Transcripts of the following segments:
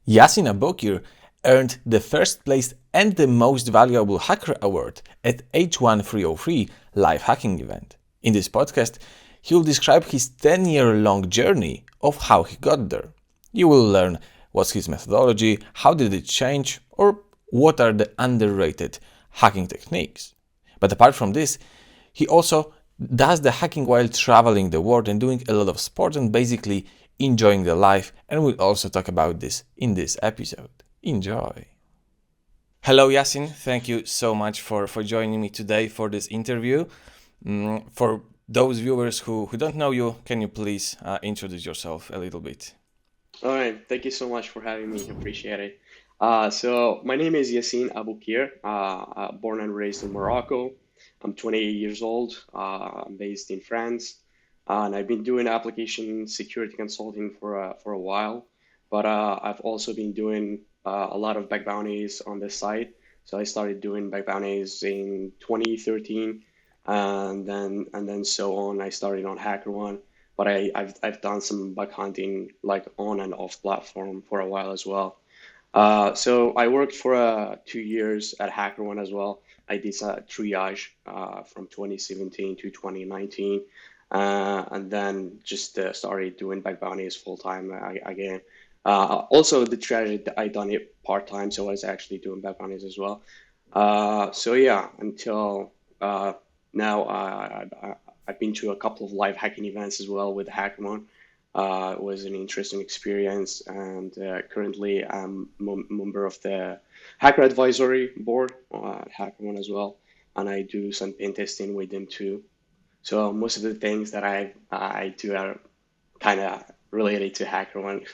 Yassine Aboukir earned the first place and the most valuable hacker award at H1303 live hacking event. In this podcast, he will describe his 10-year-long journey of how he got there. You will learn what's his methodology, how did it change, or what are the underrated hacking techniques. But apart from this, he also does the hacking while traveling the world and doing a lot of sport and basically enjoying the life, and we'll also talk about this in this episode. Enjoy. Hello, Yassine. Thank you so much for joining me today for this interview. For those viewers who don't know you, can you please introduce yourself a little bit? All right, thank you so much for having me. Appreciate it. So my name is Yassine Aboukir, born and raised in Morocco. I'm 28 years old. I'm based in France, and I've been doing application security consulting for a while. But I've also been doing a lot of bug bounties on the side. So I started doing bug bounties in 2013, and then so on. I started on HackerOne, but I've done some bug hunting like on and off platform for a while as well. So I worked for 2 years at HackerOne as well. I did a triage from 2017 to 2019, and then just started doing bug bounties full time again. Also, the triage I done it part time, so I was actually doing bug bounties as well. So yeah, until now, I've been to a couple of live hacking events as well with HackerOne. It was an interesting experience, and currently I'm member of the Hacker Advisory Board at HackerOne as well, and I do some pen testing with them too. So most of the things that I do are kind of related to HackerOne.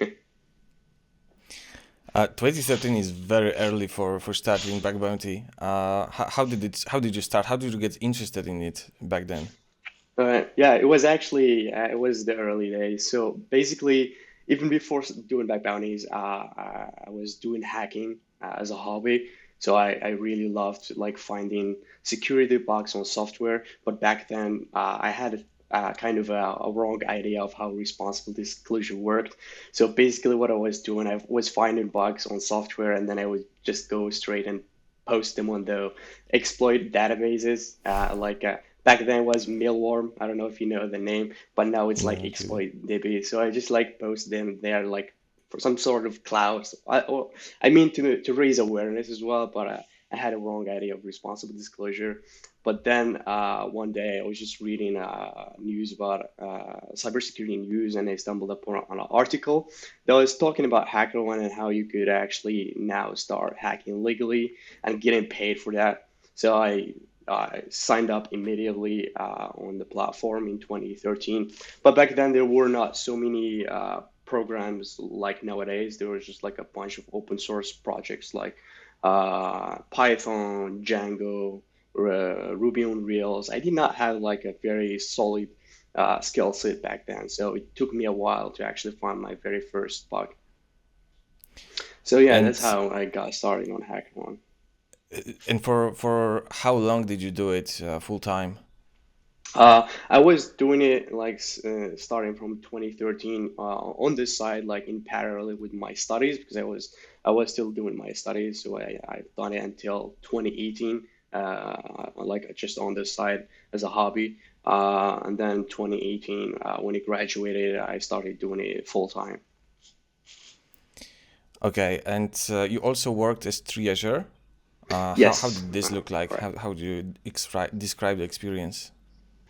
2013 is very early for starting bug bounty. How did you start? How did you get interested in it back then? Yeah, it was the early days. So basically, even before doing back bounties, I was doing hacking as a hobby. So I really loved like finding security bugs on software. But back then, I had kind of a wrong idea of how responsible disclosure worked. So basically, what I was doing, I was finding bugs on software, and then I would just go straight and post them on the exploit databases, back then was Millworm. I don't know if you know the name, but now it's like Yeah, too. exploit DB. So I just like post them there like for some sort of clouds. I mean to raise awareness as well, but I had a wrong idea of responsible disclosure. But then one day I was just reading news about cybersecurity news, and I stumbled upon an article that was talking about HackerOne and how you could actually now start hacking legally and getting paid for that. So I signed up immediately on the platform in 2013. But back then, there were not so many programs like nowadays. There was just like a bunch of open source projects like Python, Django, Ruby on Rails. I did not have like a very solid skill set back then. So it took me a while to actually find my very first bug. So yeah, And that's how I got started on HackerOne. for how long did you do it full time? I was doing it like starting from 2013 on this side, like in parallel with my studies, because I was still doing my studies, so I've done it until 2018, like just on this side as a hobby. And then 2018, when I graduated, I started doing it full time. Okay, and you also worked as triager. How Yes, did this look like? correct. How do you describe the experience?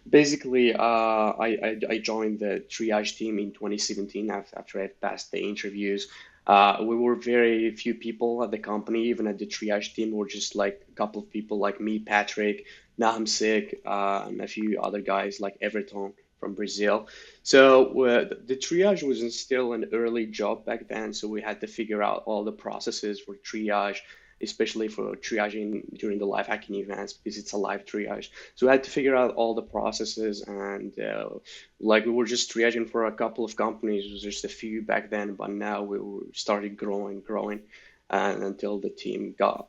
Basically, I joined the triage team in 2017 after I passed the interviews. We were very few people at the company, even at the triage team. We were just like a couple of people like me, Patrick, Nahumsik, and a few other guys like Everton from Brazil. So the triage was still an early job back then, so we had to figure out all the processes for triage, especially for triaging during the live hacking events because it's a live triage. So I had to figure out all the processes, and like we were just triaging for a couple of companies. It was just a few back then, but now started growing, and until the team got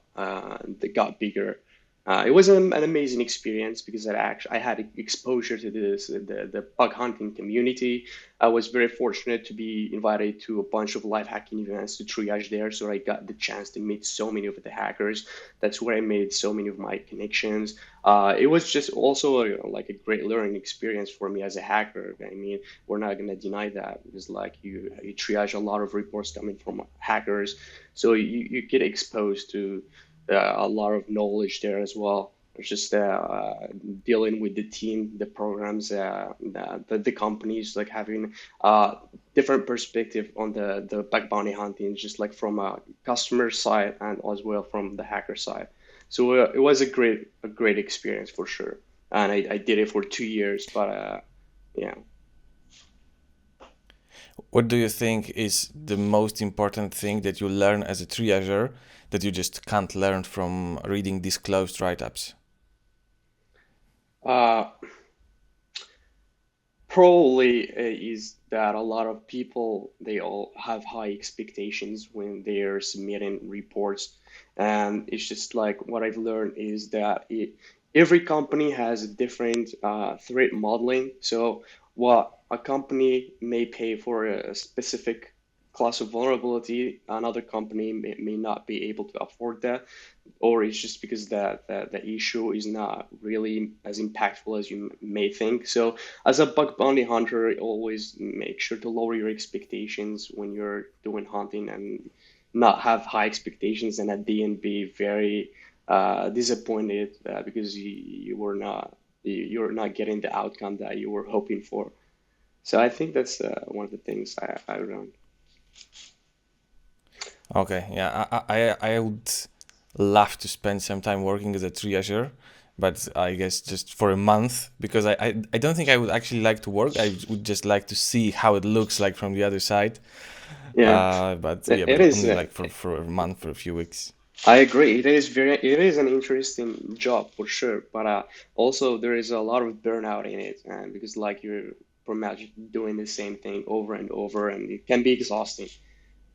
they got bigger. It was an amazing experience because I had exposure to the bug hunting community. I was very fortunate to be invited to a bunch of live hacking events to triage there, so I got the chance to meet so many of the hackers. That's where I made so many of my connections. It was just also like a great learning experience for me as a hacker. I mean, we're not gonna deny that because like you triage a lot of reports coming from hackers, so you get exposed to a lot of knowledge there as well. It's just dealing with the team, the programs, the companies, like having different perspective on the bug bounty hunting, just like from a customer side and as well from the hacker side. So it was a great experience for sure. And I did it for 2 years, but yeah. What do you think is the most important thing that you learn as a triager that you just can't learn from reading disclosed write-ups? Uh, Probably is that a lot of people they all have high expectations when they're submitting reports, and it's just like what I've learned is that every company has a different threat modeling. So what a company may pay for a specific class of vulnerability, another company may not be able to afford that, or it's just because the issue is not really as impactful as you may think. So as a bug bounty hunter, always make sure to lower your expectations when you're doing hunting and not have high expectations and at the end be very disappointed because you're not getting the outcome that you were hoping for. So I think that's one of the things I learned. Okay, yeah, I would love to spend some time working as a triager, but I guess just for a month because I don't think I would actually like to work. I would just like to see how it looks like from the other side. Yeah, But it yeah, it but is. only like for a month, for a few weeks. I agree. It is an interesting job for sure, but also there is a lot of burnout in it, and because like you're pretty much doing the same thing over and over, and it can be exhausting,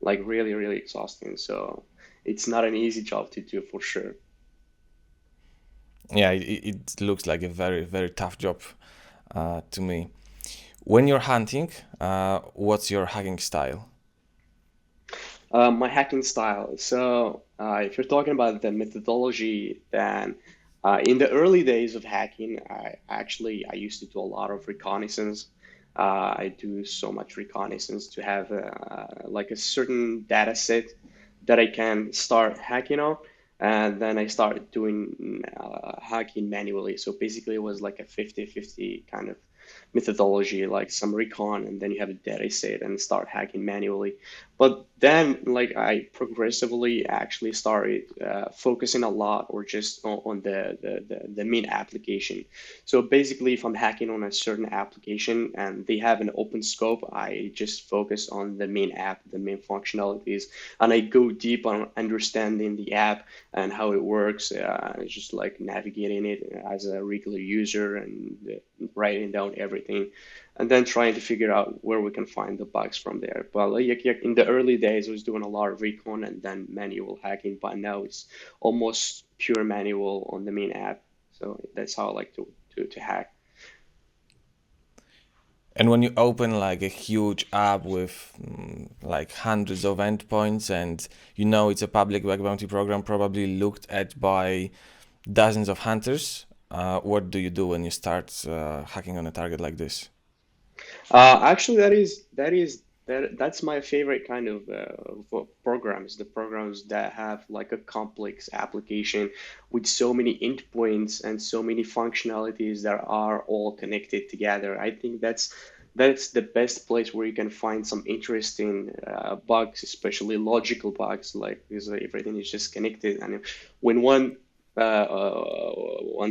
like really, really exhausting. So it's not an easy job to do for sure. Yeah, it looks like a very, very tough job to me. When you're hunting, what's your hacking style? My hacking style. So, if you're talking about the methodology, then in the early days of hacking, I used to do a lot of reconnaissance. I do so much reconnaissance to have like a certain data set that I can start hacking on. And then I started doing hacking manually. So basically, it was like a 50-50 kind of methodology, like some recon, and then you have a data set and start hacking manually. But then, like I progressively actually started focusing a lot, or just on the main application. So basically, if I'm hacking on a certain application and they have an open scope, I just focus on the main app, the main functionalities, and I go deep on understanding the app and how it works. Just like navigating it as a regular user and writing down everything and then trying to figure out where we can find the bugs from there. But like in the early days, I was doing a lot of recon and then manual hacking, but now it's almost pure manual on the main app. So that's how I like to hack. And when you open like a huge app with like hundreds of endpoints and you know it's a public bug bounty program probably looked at by dozens of hunters, what do you do when you start hacking on a target like this? Actually, that's my favorite kind of programs. The programs that have like a complex application with so many endpoints and so many functionalities that are all connected together. I think that's the best place where you can find some interesting bugs, especially logical bugs, like because everything is just connected. And when one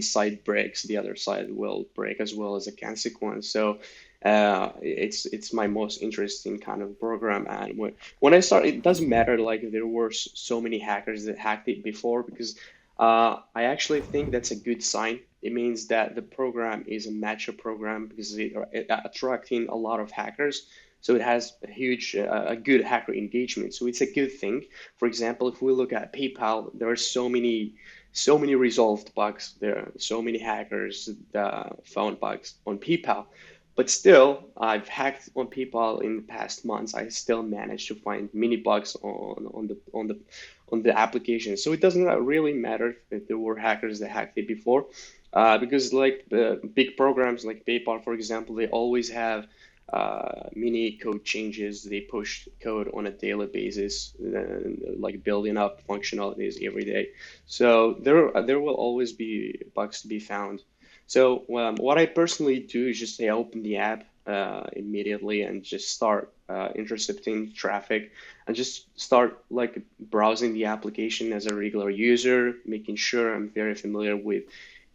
side breaks, the other side will break as well as a consequence. So it's my most interesting kind of program. And when I start, it doesn't matter like there were so many hackers that hacked it before because I actually think that's a good sign. It means that the program is a mature program because it attracting a lot of hackers. So it has a good hacker engagement. So it's a good thing. For example, if we look at PayPal, there are so many resolved bugs. There are so many hackers found bugs on PayPal. But still, I've hacked on PayPal in the past months. I still managed to find many bugs on the application. So it doesn't really matter if there were hackers that hacked it before, because like the big programs like PayPal, for example, they always have mini code changes. They push code on a daily basis, like building up functionalities every day. So there will always be bugs to be found. So what I personally do is just say open the app immediately and just start intercepting traffic and just start like browsing the application as a regular user, making sure I'm very familiar with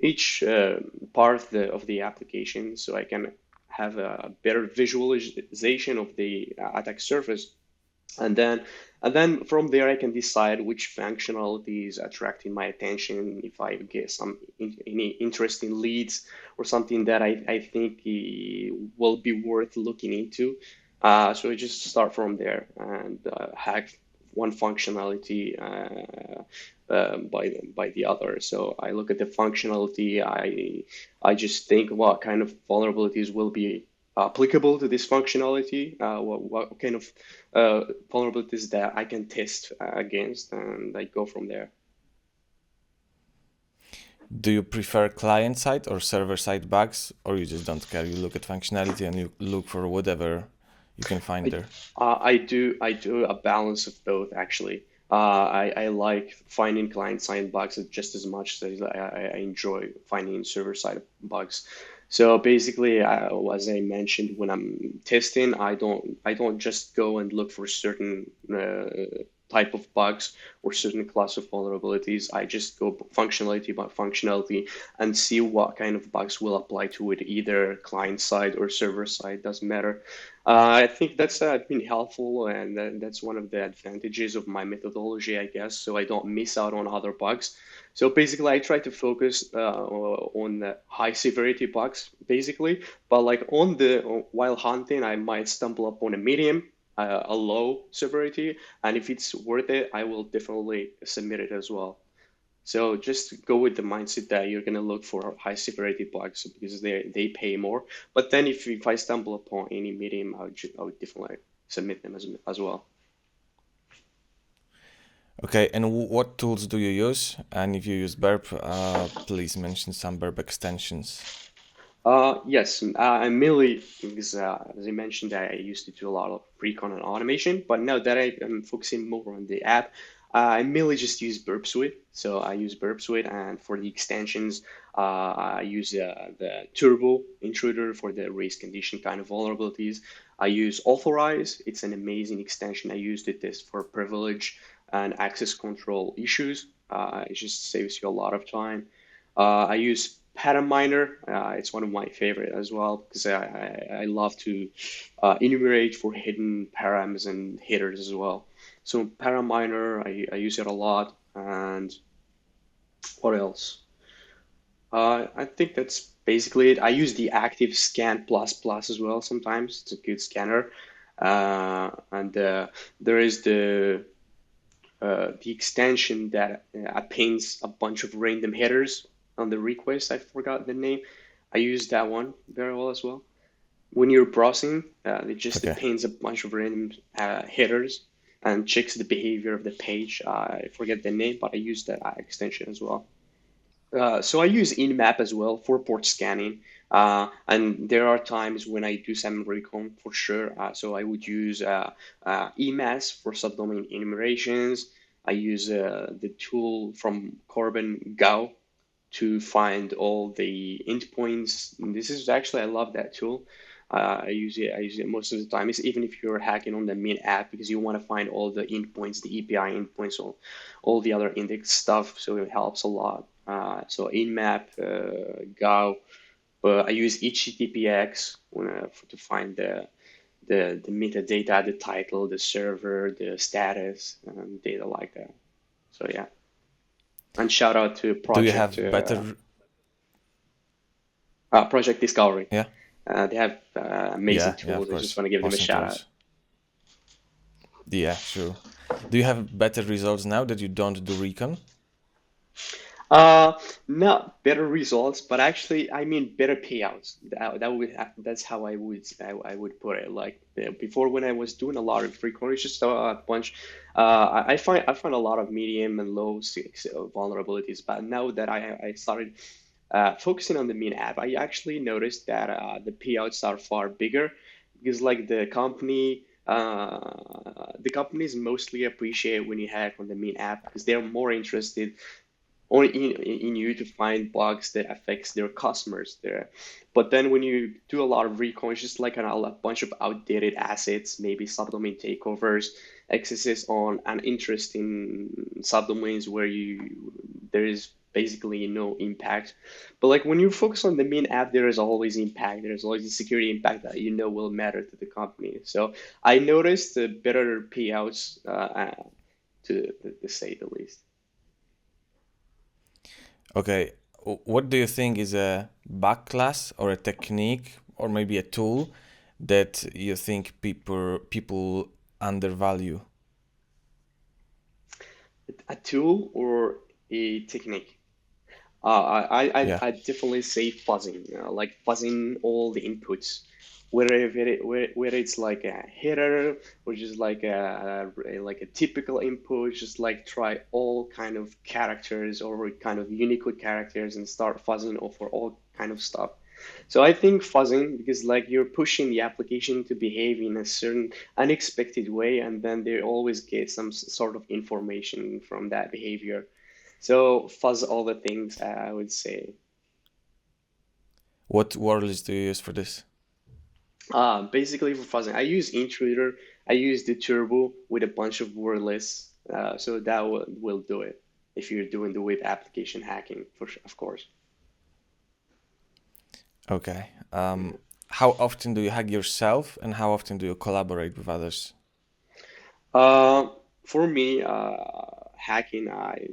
each part of the application so I can have a better visualization of the attack surface. And then and then from there I can decide which functionality is attracting my attention, if I get any interesting leads or something that I think will be worth looking into. So I just start from there and hack one functionality by the other. So I look at the functionality. I just think what kind of vulnerabilities will be applicable to this functionality, what kind of vulnerabilities that I can test against, and I go from there. Do you prefer client-side or server-side bugs, or you just don't care? You look at functionality and you look for whatever you can find I there. I do a balance of both actually. I like finding client-side bugs just as much as I enjoy finding server-side bugs. So basically, as I mentioned, when I'm testing, I don't just go and look for certain type of bugs or certain class of vulnerabilities. I just go functionality by functionality and see what kind of bugs will apply to it, either client side or server side, doesn't matter. I think that's been helpful, and that's one of the advantages of my methodology, I guess, so I don't miss out on other bugs. So basically, I try to focus on the high severity bugs, basically, but like on the while hunting, I might stumble upon a medium, a low severity, and if it's worth it, I will definitely submit it as well. So just go with the mindset that you're gonna look for high severity bugs because they pay more. But then if I stumble upon any medium, I would definitely submit them as well. Okay, and what tools do you use? And if you use Burp, please mention some Burp extensions. Yes, I'm mainly because as I mentioned, I used to do a lot of recon and automation, but now that I am focusing more on the app, I mainly just use Burp Suite. So I use Burp Suite, and for the extensions, I use the Turbo Intruder for the race condition kind of vulnerabilities. I use Authorize. It's an amazing extension. I used it this for privilege and access control issues. It just saves you a lot of time. I use pattern miner. It's one of my favorite as well because I love to enumerate for hidden params and headers as well. So pattern miner, I use it a lot. And what else? I think that's basically it. I use the active scan plus plus as well sometimes. It's a good scanner. And there is the extension that appends a bunch of random headers on the request. I forgot the name. I use that one very well as well. When you're browsing, it just Okay. appends a bunch of random headers and checks the behavior of the page. I forget the name, but I use that extension as well. So I use InMap as well for port scanning. And there are times when I do some recon for sure. So I would use EMAS for subdomain enumerations. I use the tool from Corbin Gao to find all the endpoints. And this is actually, I love that tool. I use it most of the time. It's even if you're hacking on the main app because you want to find all the endpoints, the API endpoints, all the other index stuff. So it helps a lot. So InMap, Go, I use HTTPX to find the metadata, the title, the server, the status, and data like that. So yeah, and shout out to Do you have better? Project Discovery. Yeah, They have amazing yeah, yeah. Of tools. I just course, want to give them a awesome shout out. tools. Yeah, sure. Do you have better results now that you don't do recon? Uh, Not better results, but actually, I mean better payouts. That's how I would put it. Like before, when I was doing a lot of frequent, it's just a bunch. I find a lot of medium and low vulnerabilities, but now that I started focusing on the main app, I actually noticed that the payouts are far bigger because like the companies mostly appreciate when you hack on the main app because they're more interested or in you to find bugs that affects their customers there. But then when you do a lot of recon, it's just like a bunch of outdated assets, maybe subdomain takeovers, excesses on uninteresting subdomains where there is basically no impact. But like when you focus on the main app, there is always impact. There's always a security impact that you know will matter to the company. So I noticed the better payouts, to say the least. Okay, what do you think is a back or a technique or maybe a tool that you think people undervalue? A tool or a technique? Yeah. I definitely say fuzzing, like fuzzing all the inputs, whether it's like a header or just like a typical input, just like try all kind of characters or kind of Unicode characters and start fuzzing for all kind of stuff. So I think fuzzing because like you're pushing the application to behave in a certain unexpected way, and then they always get some sort of information from that behavior. So fuzz all the things, I would say. What words do you use for this? Basically for fuzzing, I use Intruder. I use the turbo with a bunch of word lists. So that will do it if you're doing the web application hacking, for sure, of course. Okay. How often do you hack yourself and how often do you collaborate with others? Uh, for me, hacking, I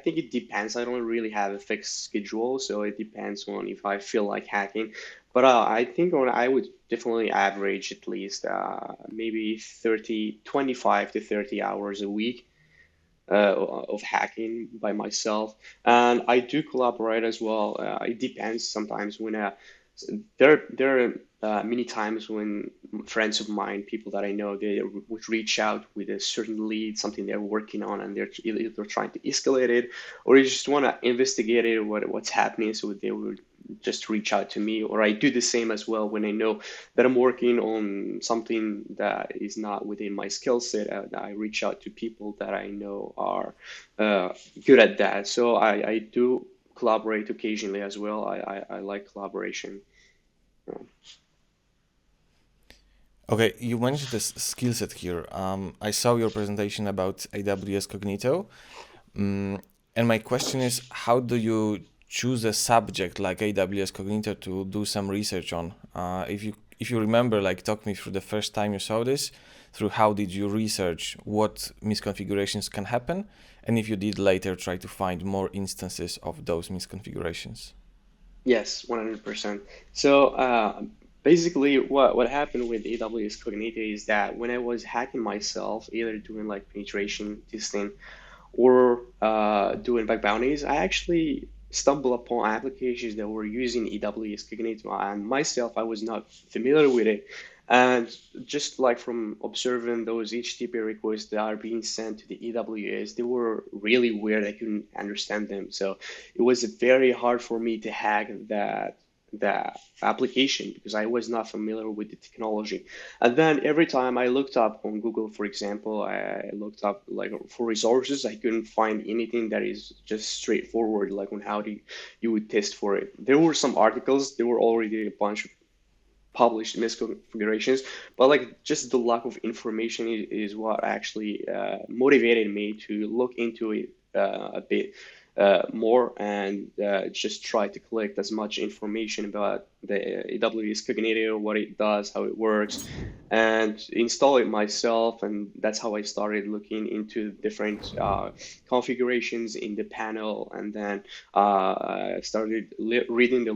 think it depends. I don't really have a fixed schedule, so it depends on if I feel like hacking. But I think I would definitely average at least maybe 25 to 30 hours a week of hacking by myself. And I do collaborate as well. It depends sometimes when there are many times when friends of mine, people that I know, they would reach out with a certain lead, something they're working on, and they're either trying to escalate it or they just want to investigate it, what's happening. So they would just reach out to me, or I do the same as well when I know that I'm working on something that is not within my skill set. I reach out to people that I know are good at that. So I do collaborate occasionally as well. I like collaboration. Okay, you mentioned this skill set here. I saw your presentation about AWS Cognito. And my question is, how do you choose a subject like AWS Cognito to do some research on? If you remember, like talk me through the first time you saw this, through how did you research what misconfigurations can happen, and if you did later try to find more instances of those misconfigurations. Yes, 100%. So basically, what happened with AWS Cognito is that when I was hacking myself, either doing like penetration testing or doing bug bounties, I actually stumbled upon applications that were using AWS Cognito, and myself, I was not familiar with it. And just like from observing those HTTP requests that are being sent to the AWS, they were really weird. I couldn't understand them. So it was very hard for me to hack that application because I was not familiar with the technology. And then every time I looked up on Google, for example, I looked up like for resources, I couldn't find anything that is just straightforward, like on how you would test for it. There were some articles, there were already a bunch of published misconfigurations, but like just the lack of information is what actually motivated me to look into it a bit more and just try to collect as much information about the AWS Cognito, what it does, how it works, and install it myself. And that's how I started looking into different configurations in the panel, and then I started reading the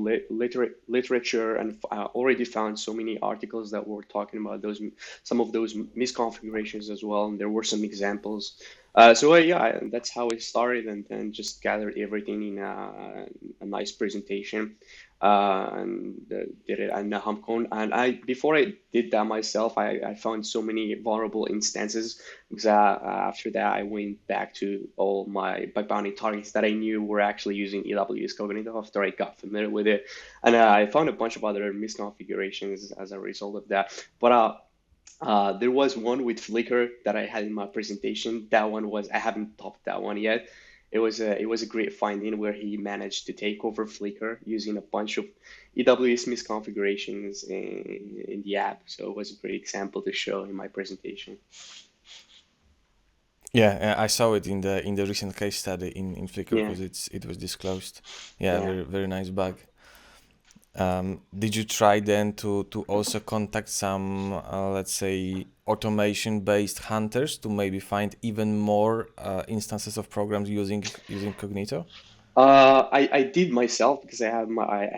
literature, and already found so many articles that were talking about those some of those misconfigurations as well, and there were some examples. That's how it started, and then just gathered everything in a nice presentation, and did it at NahamCon. And I before I did that myself, I found so many vulnerable instances, because after that I went back to all my bug bounty targets that I knew were actually using AWS Cognito after I got familiar with it, and I found a bunch of other misconfigurations as a result of that. But there was one with Flickr that I had in my presentation. That one was, I haven't topped that one yet. It was a great finding where he managed to take over Flickr using a bunch of AWS misconfigurations in the app. So it was a great example to show in my presentation. Yeah, I saw it in the recent case study in Flickr Yeah, because it was disclosed. Yeah, yeah. very nice bug. Did you try then to also contact some, let's say, automation-based hunters to maybe find even more instances of programs using Cognito? I did myself because I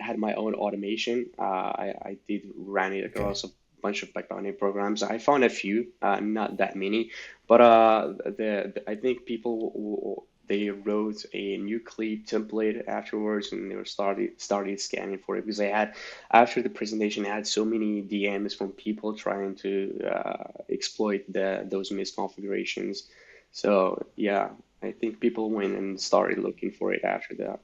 had my own automation. I did ran it Okay. across a bunch of background programs. I found a few, not that many, but I think they wrote a new clip template afterwards, and they were started scanning for it, because I had, after the presentation, I had so many DMs from people trying to exploit those misconfigurations. So yeah, I think people went and started looking for it after that.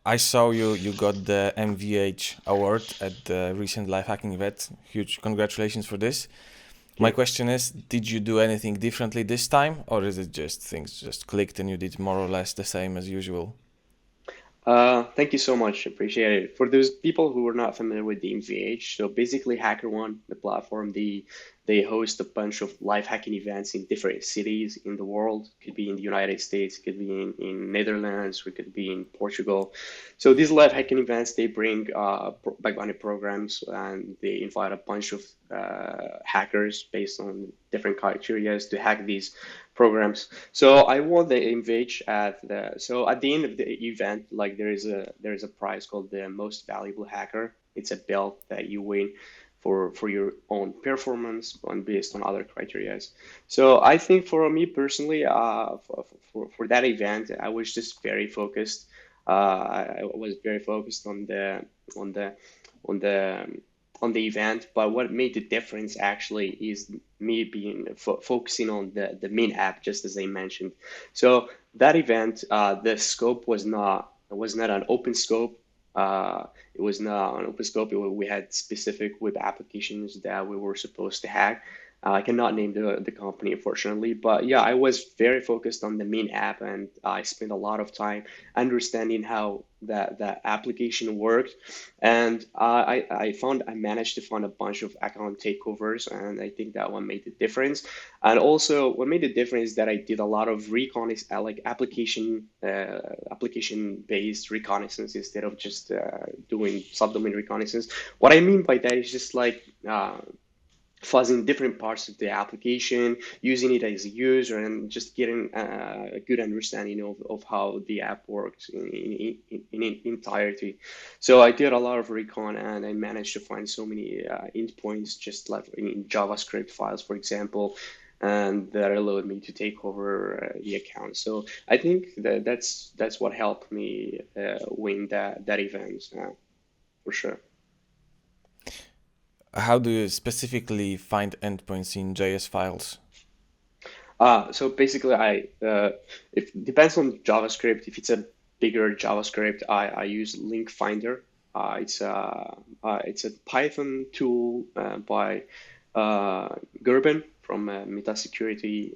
I saw you got the MVH award at the recent live hacking event. Huge congratulations for this. My Yeah. question is, did you do anything differently this time, or is it just things just clicked and you did more or less the same as usual? Thank you so much. Appreciate it. For those people who are not familiar with the MVH, so basically HackerOne, the platform, they host a bunch of live hacking events in different cities in the world. Could be in the United States, could be in Netherlands, or could be in Portugal. So these live hacking events, they bring background programs, and they invite a bunch of hackers based on different criteria to hack these programs. So I won the Invage at the end of the event, like there is a prize called the most valuable hacker. It's a belt that you win for your own performance and based on other criteria. So I think for me personally, for that event, I was just very focused. I was very focused on the on the on the event. But what made the difference actually is me being focusing on the main app, just as I mentioned. So that event, the scope was not an open scope. It was not an open scope. We had specific web applications that we were supposed to hack. I cannot name the company, unfortunately, but yeah, I was very focused on the main app, and I spent a lot of time understanding how that application worked. And I managed to find a bunch of account takeovers, and I think that one made the difference. And also, what made the difference is that I did a lot of like application based reconnaissance instead of just doing subdomain reconnaissance. What I mean by that is just like fuzzing different parts of the application, using it as a user, and just getting a good understanding of how the app works in entirety. So I did a lot of recon, and I managed to find so many endpoints, just like in JavaScript files, for example, and that allowed me to take over the account. So I think that's what helped me win that event, for sure. How do you specifically find endpoints in JS files? So basically, it depends on JavaScript. If it's a bigger JavaScript, I use Link Finder. It's a Python tool by Gerben from Meta Security.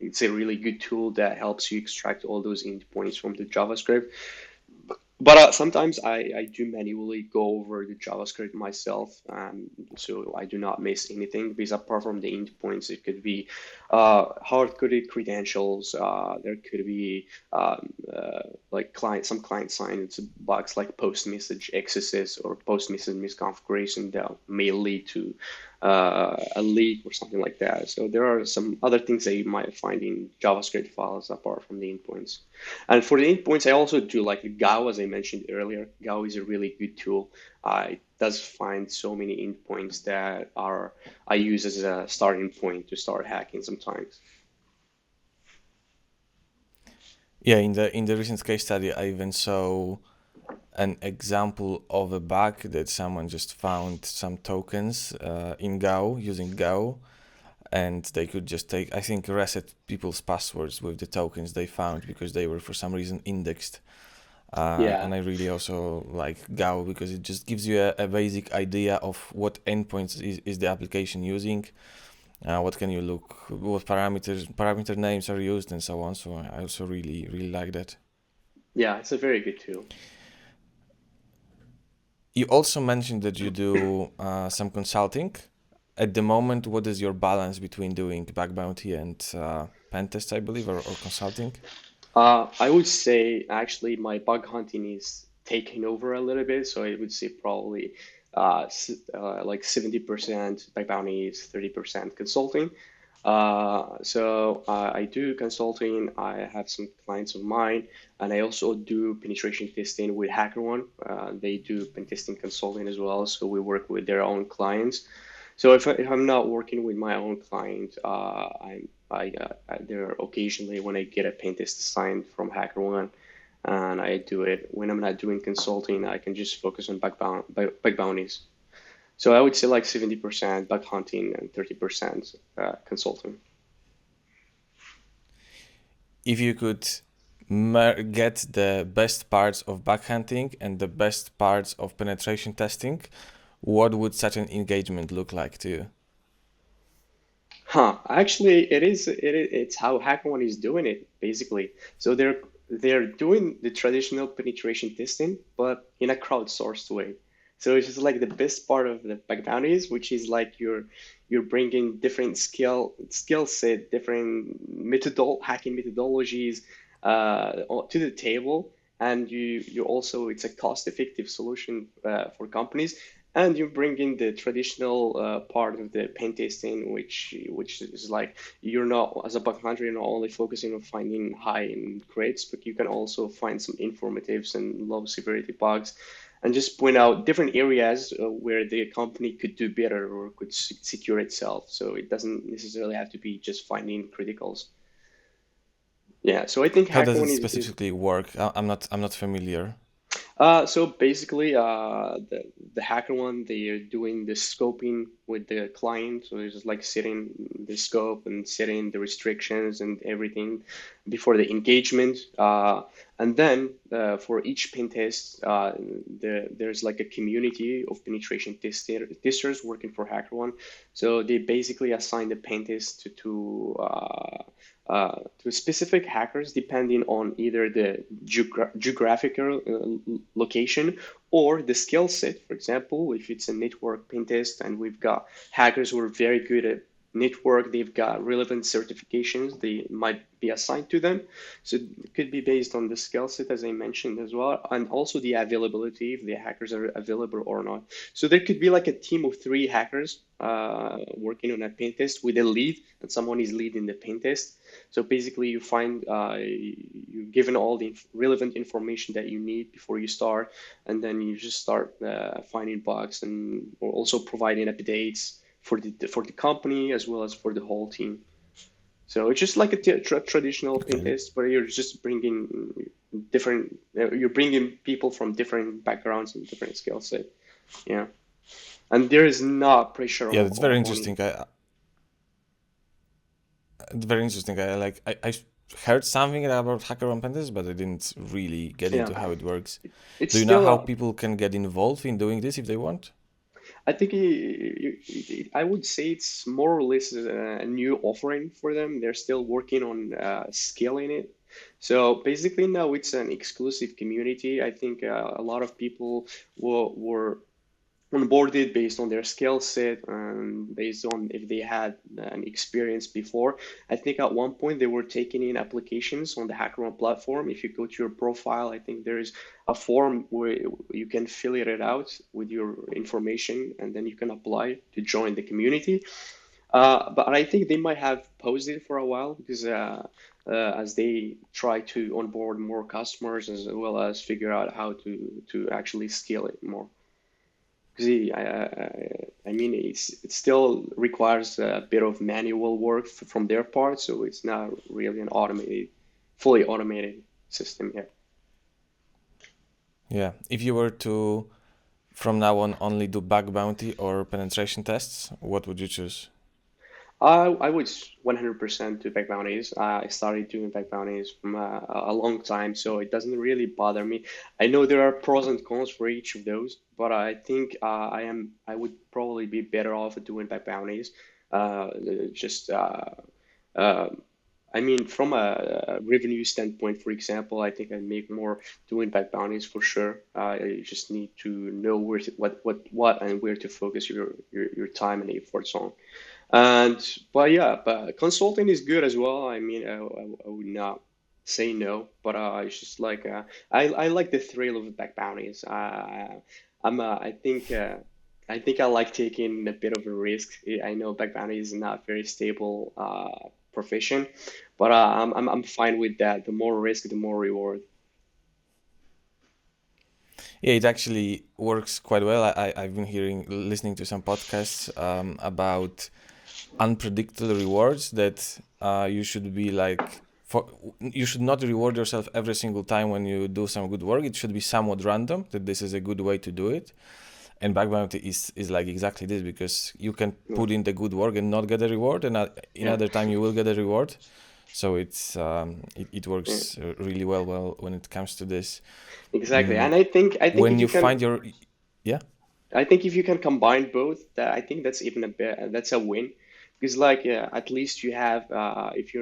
It's a really good tool that helps you extract all those endpoints from the JavaScript. But sometimes I do manually go over the JavaScript myself, so I do not miss anything. Because apart from the endpoints, it could be hard-coded credentials. There could be like some client-side bugs like post-message excesses or post-message misconfiguration that may lead to a leak or something like that. So there are some other things that you might find in JavaScript files apart from the endpoints. And for the endpoints, I also do like Gao, as I mentioned earlier. Gao is a really good tool. It does find so many endpoints that are I use as a starting point to start hacking sometimes. Yeah, in the recent case study, I even saw an example of a bug that someone just found some tokens in Go using Go, and they could just take, I think, reset people's passwords with the tokens they found because they were for some reason indexed. Yeah, And I really also like Go because it just gives you a basic idea of what endpoints is the application using, what can you look, what parameter names are used, and so on. So I also really like that. yeah, it's a very good tool. You also mentioned that you do some consulting. At the moment, what is your balance between doing bug bounty and pen tests, I believe, or consulting? I would say actually my bug hunting is taking over a little bit, so I would say probably like 70% bug bounties, 30% consulting. I do consulting. I have some clients of mine, and I also do penetration testing with HackerOne. They do pen testing consulting as well, so we work with their own clients. So if I'm not working with my own client, there occasionally when I get a pen test assigned from HackerOne, and I do it. When I'm not doing consulting, I can just focus on bug bounties. So I would say like 70% bug hunting and 30% consulting. If you could get the best parts of bug hunting and the best parts of penetration testing, what would such an engagement look like to you? Huh. Actually, it's how HackerOne is doing it, basically. So they're doing the traditional penetration testing, but in a crowdsourced way. So it's just like the best part of the bug bounties, which is like you're bringing different skill set, different hacking methodologies to the table, and you also it's a cost effective solution for companies, and you bring in the traditional part of the pen testing, which is like you're not as a bug hunter, you're not only focusing on finding high end grades, but you can also find some informatives and low severity bugs, and just point out different areas where the company could do better or could secure itself. So it doesn't necessarily have to be just finding criticals. Yeah, so I think How does it HackerOne is specifically work? I'm not familiar. So basically, the hacker one, they are doing the scoping with the client. So it's just like setting the scope and setting the restrictions and everything before the engagement. And then for each pen test, there's like a community of testers working for HackerOne. So they basically assign the pen test to specific hackers depending on either the geographical location or the skill set. For example, if it's a network pen test and we've got hackers who are very good at network, they've got relevant certifications, they might be assigned to them. So it could be based on the skill set, as I mentioned as well, and also the availability, if the hackers are available or not. So there could be like a team of three hackers working on a pen test with a lead, and someone is leading the pen test. So basically, you find you're given all the relevant information that you need before you start, and then you just start finding bugs and or also providing updates for the company as well as for the whole team. So it's just like a traditional pen Okay. test, but you're just bringing different. You're bringing people from different backgrounds and different skill set. Yeah, and there is not pressure Yeah, that's very on. interesting. It's very interesting. I heard something about hacker on pen tests, but I didn't really get Yeah, into how it works. it's Do you know still how people can get involved in doing this if they want? I think I would say it's more or less a new offering for them. They're still working on scaling it. So basically now it's an exclusive community. I think a lot of people were onboarded based on their skill set and based on if they had an experience before. I think at one point they were taking in applications on the HackerOne platform. If you go to your profile, I think there is a form where you can fill it out with your information and then you can apply to join the community. But I think they might have paused it for a while because as they try to onboard more customers as well as figure out how to actually scale it more. Because I mean, it still requires a bit of manual work from their part, so it's not really an fully automated system yet. Yeah. If you were to from now on only do bug bounty or penetration tests, what would you choose? I would 100% do back bounties. I started doing back bounties from a long time, so it doesn't really bother me. I know there are pros and cons for each of those, but I think I would probably be better off at doing back bounties. Just uh, I mean, from a revenue standpoint, for example, I think I make more doing back bounties for sure. You just need to know what and where to focus your time and efforts on. And but yeah, but consulting is good as well. I mean, I would not say no, but it's just like I like the thrill of back bounties. I think I like taking a bit of a risk. I know back bounty is not very stable profession, but I'm fine with that. The more risk, the more reward. Yeah, it actually works quite well. I've been listening to some podcasts about unpredictable rewards that you should be like you should not reward yourself every single time when you do some good work. It should be somewhat random. That this is a good way to do it. And back bounty is like exactly this because you can Yeah, put in the good work and not get a reward, and in yeah, other time you will get a reward. So it yeah, works really well when it comes to this. exactly. Mm, And I think when if you you can find your yeah. I think if you can combine both, that I think that's even a bit that's a win, because like at least you have if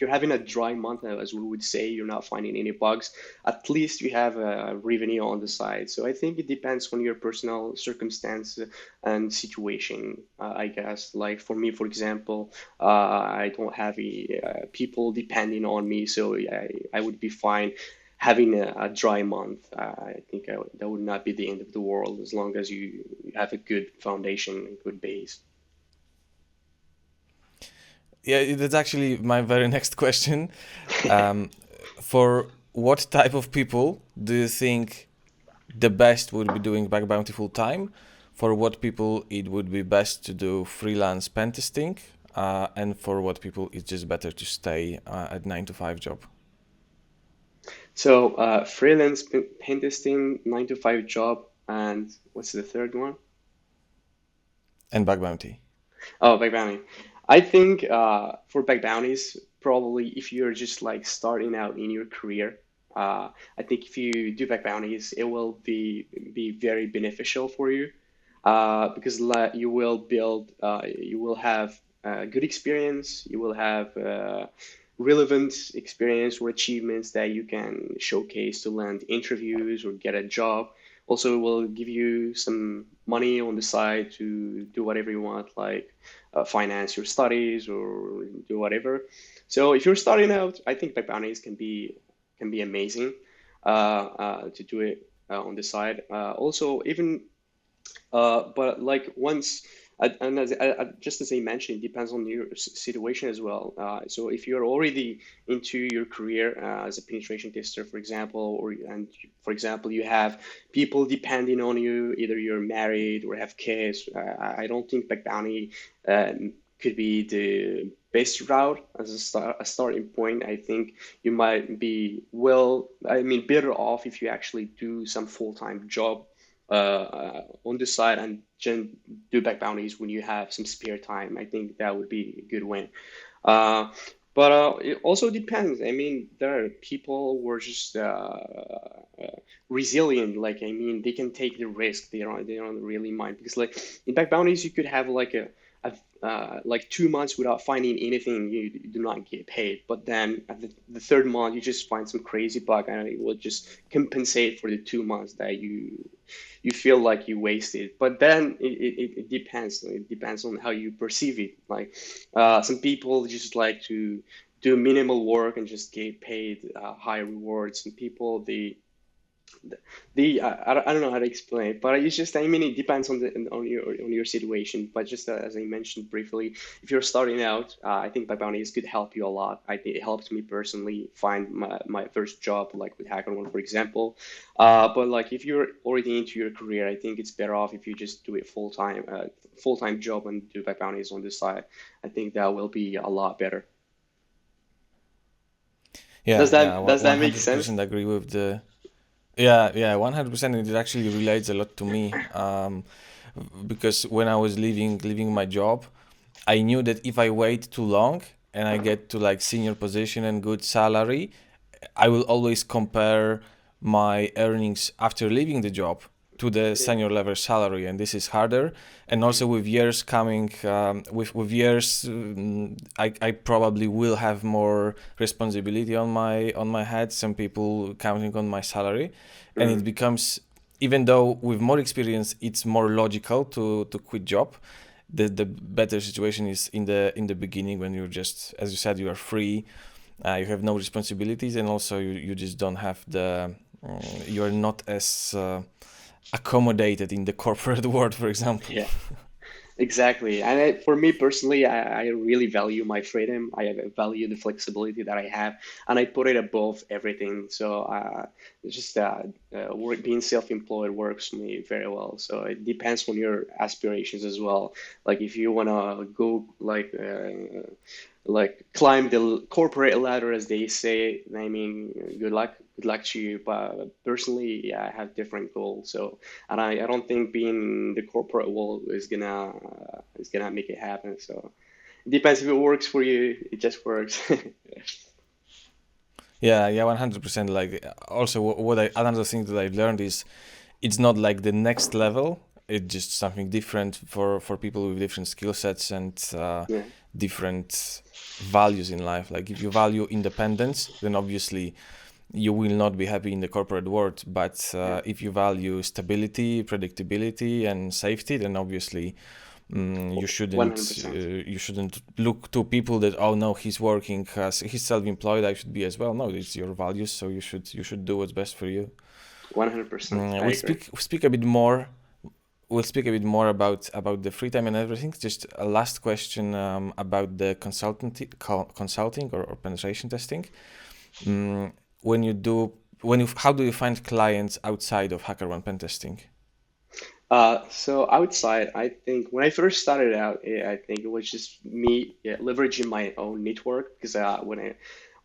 you're having a dry month as we would say you're not finding any bugs, at least you have a revenue on the side. So I think it depends on your personal circumstance and situation. I guess like for me, for example, I don't have people depending on me, so I would be fine having a dry month. I think that would not be the end of the world as long as you have a good foundation and good base. Yeah, that's actually my very next question. Um, for what type of people do you think the best would be doing bug bounty full time? For what people it would be best to do freelance pen testing? And for what people it's just better to stay at 9 to 5 job So freelance pen testing, 9 to 5 job, and what's the third one? and bug bounty. Oh, back bounty. I think for back bounties, probably if you're just like starting out in your career, I think if you do back bounties, it will be very beneficial for you because you will you will have good experience, you will have relevant experience or achievements that you can showcase to land interviews or get a job. Also, it will give you some money on the side to do whatever you want, like finance your studies or do whatever. So if you're starting out, I think back bounties can be amazing to do it on the side. Also, even but like once, and just as I mentioned, it depends on your situation as well. So if you're already into your career as a penetration tester, for example, for example, you have people depending on you, either you're married or have kids. I don't think back bounty could be the best route as a starting point. I think you might be I mean, better off if you actually do some full-time job on the side and do back bounties when you have some spare time. I think that would be a good win. Uh, but it also depends. I mean, there are people who are just resilient. Like, I mean, they can take the risk. They don't really mind because, like, in back bounties, you could have like like 2 months without finding anything, you do not get paid. But then at the third month, you just find some crazy bug, and it will just compensate for the 2 months that you feel like you wasted. But then it depends. It depends on how you perceive it. Like some people just like to do minimal work and just get paid high rewards. Some people I don't know how to explain it, but it's just, I mean, it depends on the on your situation. But just as I mentioned briefly, if you're starting out, I think Bug Bounties could help you a lot. I think it helped me personally find my first job, like with HackerOne, for example. But like if you're already into your career, I think it's better off if you just do it full time job and do Bug Bounties on the side. I think that will be a lot better. Yeah, Does yeah, that make sense? 100% agree with the. Yeah, yeah, 100%. It actually relates a lot to me. Because when I was leaving my job, I knew that if I wait too long and I get to like senior position and good salary, I will always compare my earnings after leaving the job to the Yeah. senior level salary, and this is harder. And Mhm. also with years coming, with years, I probably will have more responsibility on my head. Some people counting on my salary, and it Mhm. becomes, even though with more experience, it's more logical to quit job. The better situation is in the beginning when you're just, as you said, you are free, you have no responsibilities, and also you just don't have the you're not as accommodated in the corporate world, for example. Yeah. Exactly. And for me personally, I really value my freedom. I value the flexibility that I have, and I put it above everything. So it's just being self-employed works for me very well. So it depends on your aspirations as well. Like if you want to go like climb the corporate ladder, as they say, I mean, good luck to you. But personally, yeah, I have different goals. So, and I don't think being in the corporate world is gonna make it happen. So it depends if it works for you. It just works. Yeah, yeah, 100%. Like also, what I another thing that I've learned is it's not like the next level. It's just something different for people with different skill sets and Yeah, different values in life. Like if you value independence, then obviously you will not be happy in the corporate world. But yeah, if you value stability, predictability, and safety, then obviously uh, 100%. you shouldn't look to people that, oh no, he's working, he's self-employed, I should be as well. No, it's your values, so you should do what's best for you. 100%. I agree. We speak a bit more. We'll speak a bit more about the free time and everything. Just a last question about the consulting or penetration testing. Mm, when you do when you how do you find clients outside of HackerOne pen testing? So outside, I think when I first started out, I think it was just me, yeah, leveraging my own network because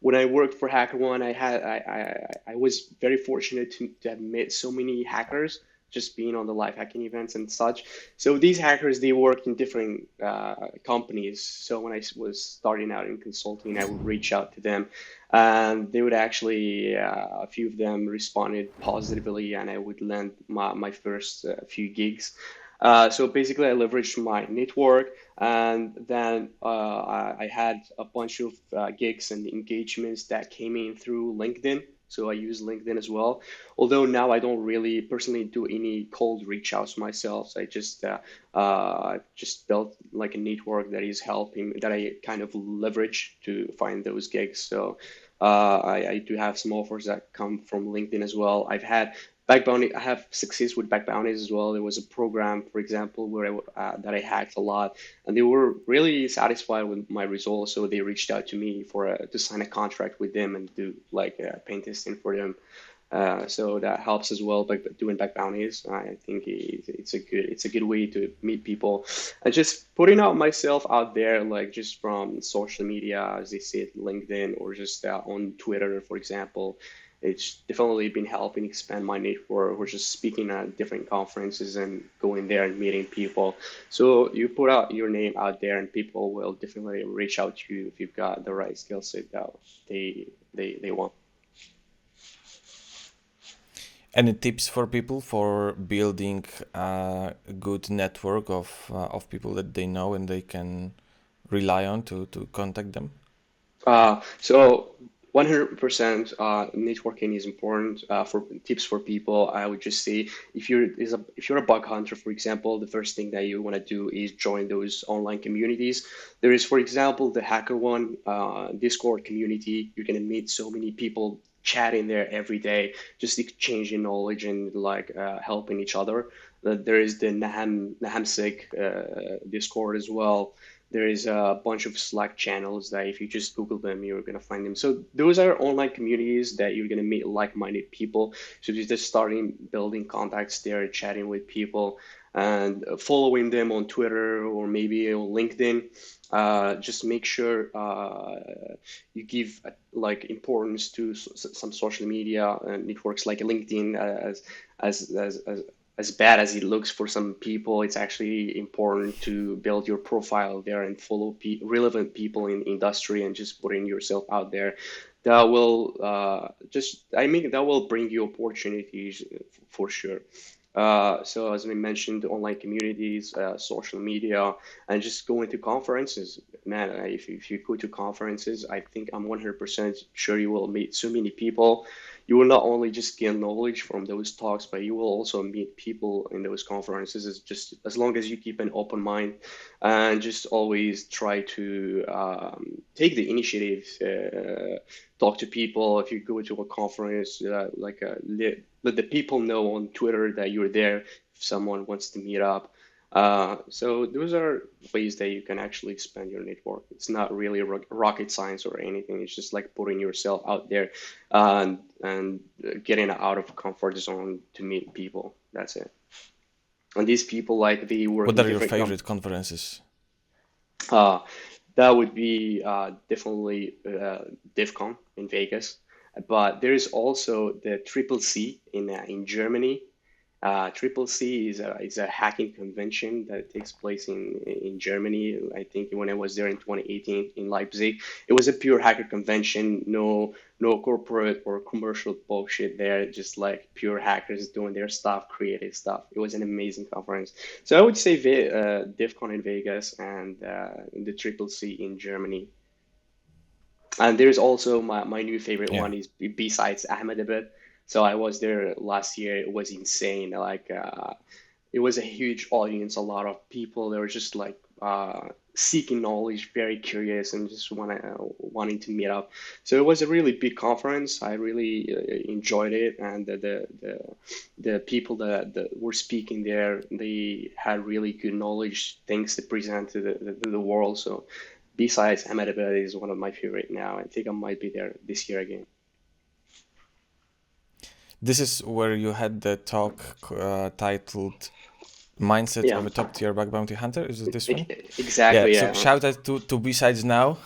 when I worked for HackerOne, I was very fortunate to have met so many hackers just being on the live hacking events and such. So these hackers, they work in different companies. So when I was starting out in consulting, I would reach out to them, and they would actually a few of them responded positively, and I would land my first few gigs. So basically, I leveraged my network, and then I had a bunch of gigs and engagements that came in through LinkedIn. So I use LinkedIn as well. Although now I don't really personally do any cold reach outs myself. So I just built like a network that is helping, that I kind of leverage to find those gigs. So I do have some offers that come from LinkedIn as well. I have success with back bounties as well. There was a program, for example, that I hacked a lot, and they were really satisfied with my results. So they reached out to me to sign a contract with them and do like paint testing for them. So that helps as well by doing back bounties. I think it's a good way to meet people, and just putting out myself out there, like just from social media, as they say, LinkedIn, or just on Twitter, for example. It's definitely been helping expand my network, or just speaking at different conferences and going there and meeting people. So you put out your name out there, and people will definitely reach out to you if you've got the right skill set that they want. Any tips for people for building a good network of people that they know and they can rely on to contact them? So 100% networking is important for tips for people. I would just say if you're a bug hunter, for example, the first thing that you want to do is join those online communities. There is, for example, the Hacker One Discord community. You're gonna meet so many people chatting there every day, just exchanging knowledge and like helping each other. There is the Nahamsig Discord as well. There is a bunch of Slack channels that if you just Google them, you're gonna find them. So those are online communities that you're gonna meet like-minded people. So you're just starting building contacts there, chatting with people, and following them on Twitter or maybe on LinkedIn. Just make sure you give like importance to some social media networks like LinkedIn as as as as bad as it looks for some people, it's actually important to build your profile there and follow relevant people in industry and just putting yourself out there. That will I mean, that will bring you opportunities for sure. So as we mentioned, online communities, social media, and just going to conferences. Man, if you go to conferences, I think I'm 100% sure you will meet so many people. You will not only just gain knowledge from those talks, but you will also meet people in those conferences. It's just as long as you keep an open mind and just always try to take the initiative, talk to people. If you go to a conference, let the people know on Twitter that you're there if someone wants to meet up. So those are ways that you can actually expand your network. It's not really rocket science or anything. It's just like putting yourself out there and getting out of comfort zone to meet people. That's it. And these people, like, they work What in are your different favorite conferences? uh, that would be definitely DevCon in Vegas. But there is also the Triple C in Germany. Triple C is a hacking convention that takes place in Germany. I think when I was there in 2018 in Leipzig, it was a pure hacker convention. No corporate or commercial bullshit there. Just like pure hackers doing their stuff, creative stuff. It was an amazing conference. So I would say DevCon in Vegas and the Triple C in Germany. And there's also my new favorite Yeah. one is besides Ahmedabad. So I was there last year. It was insane. Like it was a huge audience, a lot of people. They were just like seeking knowledge, very curious, and just wanting to meet up. So it was a really big conference. I really enjoyed it, and the people that were speaking there, they had really good knowledge, things to present to the world. So besides Ahmedabad is one of my favorite now. I think I might be there this year again. This is where you had the talk titled Mindset Yeah, of a Top Tier Bug Bounty Hunter. Is it this one? Yeah, exactly. so Yeah. shout out to B-Sides now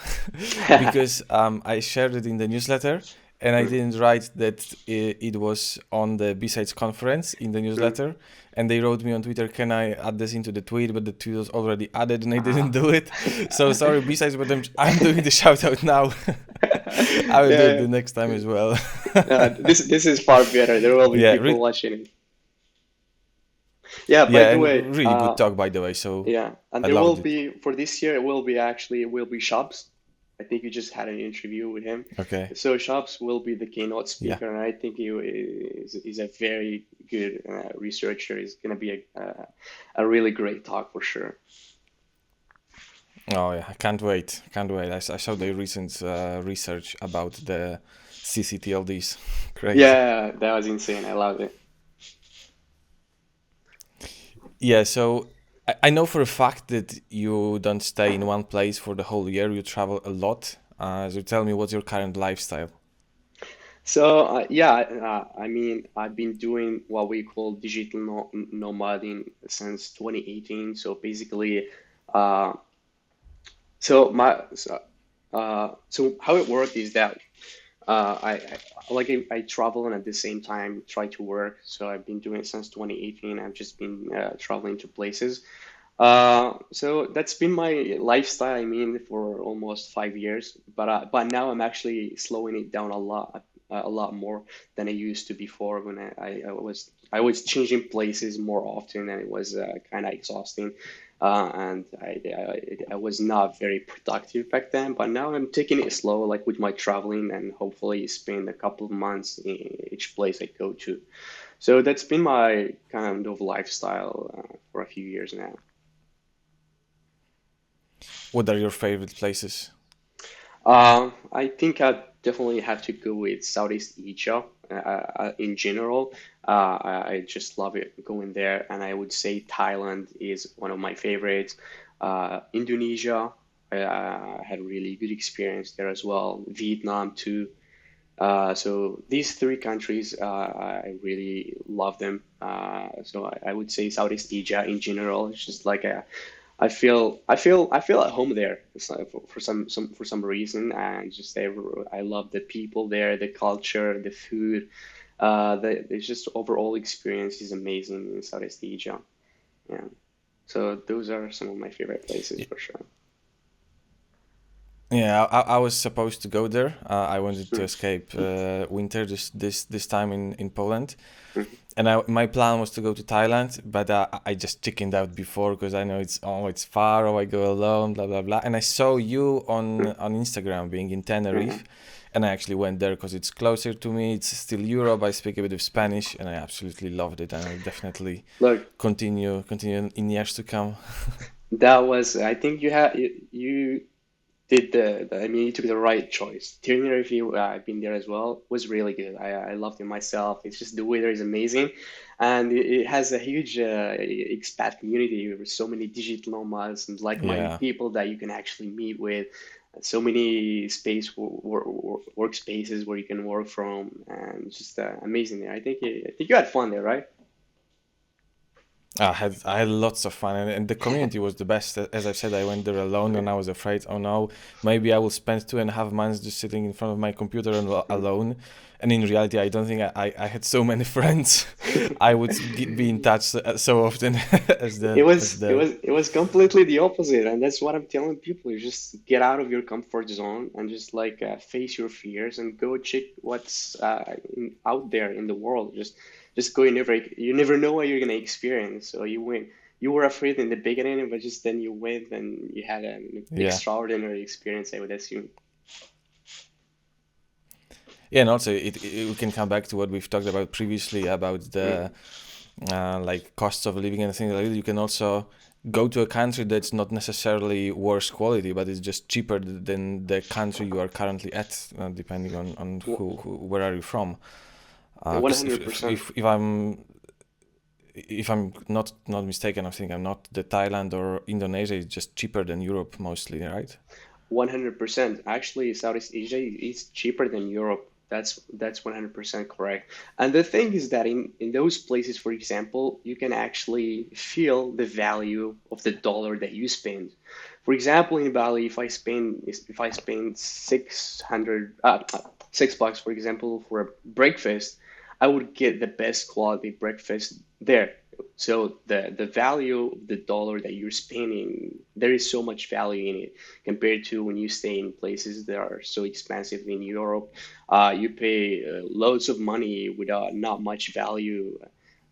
because I shared it in the newsletter and I Mm, didn't write that it was on the B-Sides conference in the mm. newsletter. And they wrote me on Twitter, can I add this into the tweet? But the tweet was already added and I didn't Ah. do it. So sorry, B-Sides, but I'm doing the shout out now. I will do it Yeah. the next time as well. This is far better. There will be Yeah, people watching it. Yeah. By yeah, the and way, really good talk, by the way. So yeah, and I there will loved it. be for this year. It will be actually it will be Shops. I think you just had an interview with him. Okay. So Shops will be the keynote Yeah. speaker, and I think he is a very good researcher. It's going to be a really great talk for sure. Oh yeah, I can't wait. Can't wait. I saw the recent research about the CCTLDs. Crazy. Yeah, that was insane. I loved it. Yeah, so I know for a fact that you don't stay in one place for the whole year. You travel a lot. So tell me, what's your current lifestyle? So yeah, I mean, I've been doing what we call digital nomading since 2018. So basically, uh, so how it worked is that I travel and at the same time try to work. So I've been doing it since 2018. I've just been traveling to places. So that's been my lifestyle, I mean, for almost 5 years. But now I'm actually slowing it down a lot. a lot more than I used to before when I was changing places more often, and it was kind of exhausting. And I was not very productive back then, but now I'm taking it slow, like with my traveling, and hopefully spend a couple of months in each place I go to. So that's been my kind of lifestyle for a few years now. What are your favorite places? I think I definitely have to go with Southeast Asia in general. I just love it going there, and I would say Thailand is one of my favorites. Indonesia, I had a really good experience there as well. Vietnam too. So these three countries, I really love them. So I would say Southeast Asia in general. It's just like I feel at home there. It's like for some reason, and just I love the people there, the culture, the food. It's just overall experience is amazing in Southeast Asia. Yeah. So those are some of my favorite places for sure. Yeah, I was supposed to go there. I wanted to Mm, escape winter this time in Poland, mm, and my plan was to go to Thailand, but I just chickened out before because I know it's far, or I go alone, blah blah blah. And I saw you mm, on Instagram being in Tenerife, mm. and I actually went there because it's closer to me. It's still Europe. I speak a bit of Spanish, and I absolutely loved it, and I'll definitely Look, continue in years to come. that was I think you did I mean, you took the right choice. Tenerife, I've been there as well, was really good. I loved it myself. It's just the weather is amazing, and it has a huge expat community with so many digital nomads and like-minded Yeah. people that you can actually meet with. So many workspaces where you can work from, and just amazing there. I think you had fun there, right? I had lots of fun, and the community was the best. As I said, I went there alone, and I was afraid, oh no, maybe I will spend 2.5 months just sitting in front of my computer and alone. And in reality, I don't think I had so many friends. I would be in touch so often It was completely the opposite, and that's what I'm telling people. You just get out of your comfort zone and just like face your fears and go check what's out there in the world. Just go. You never know what you're gonna experience. So you were afraid in the beginning, but just then you went and you had an yeah. extraordinary experience, I would assume. Yeah, and also we can come back to what we've talked about previously about the Mm. like costs of living and things like that. You can also go to a country that's not necessarily worse quality, but it's just cheaper than the country you are currently at, depending on where are you from. Because if, if 100%. if if I'm if I'm not mistaken, I think I'm not, the Thailand or Indonesia is just cheaper than Europe mostly, right? 100%. Actually, Southeast Asia is cheaper than Europe. That's 100% correct. And the thing is that in those places, for example, you can actually feel the value of the dollar that you spend. For example, in Bali, if I spend 600 $6, for example, for a breakfast, I would get the best quality breakfast there. So the value of the dollar that you're spending, there is so much value in it compared to when you stay in places that are so expensive in Europe. You pay loads of money without not much value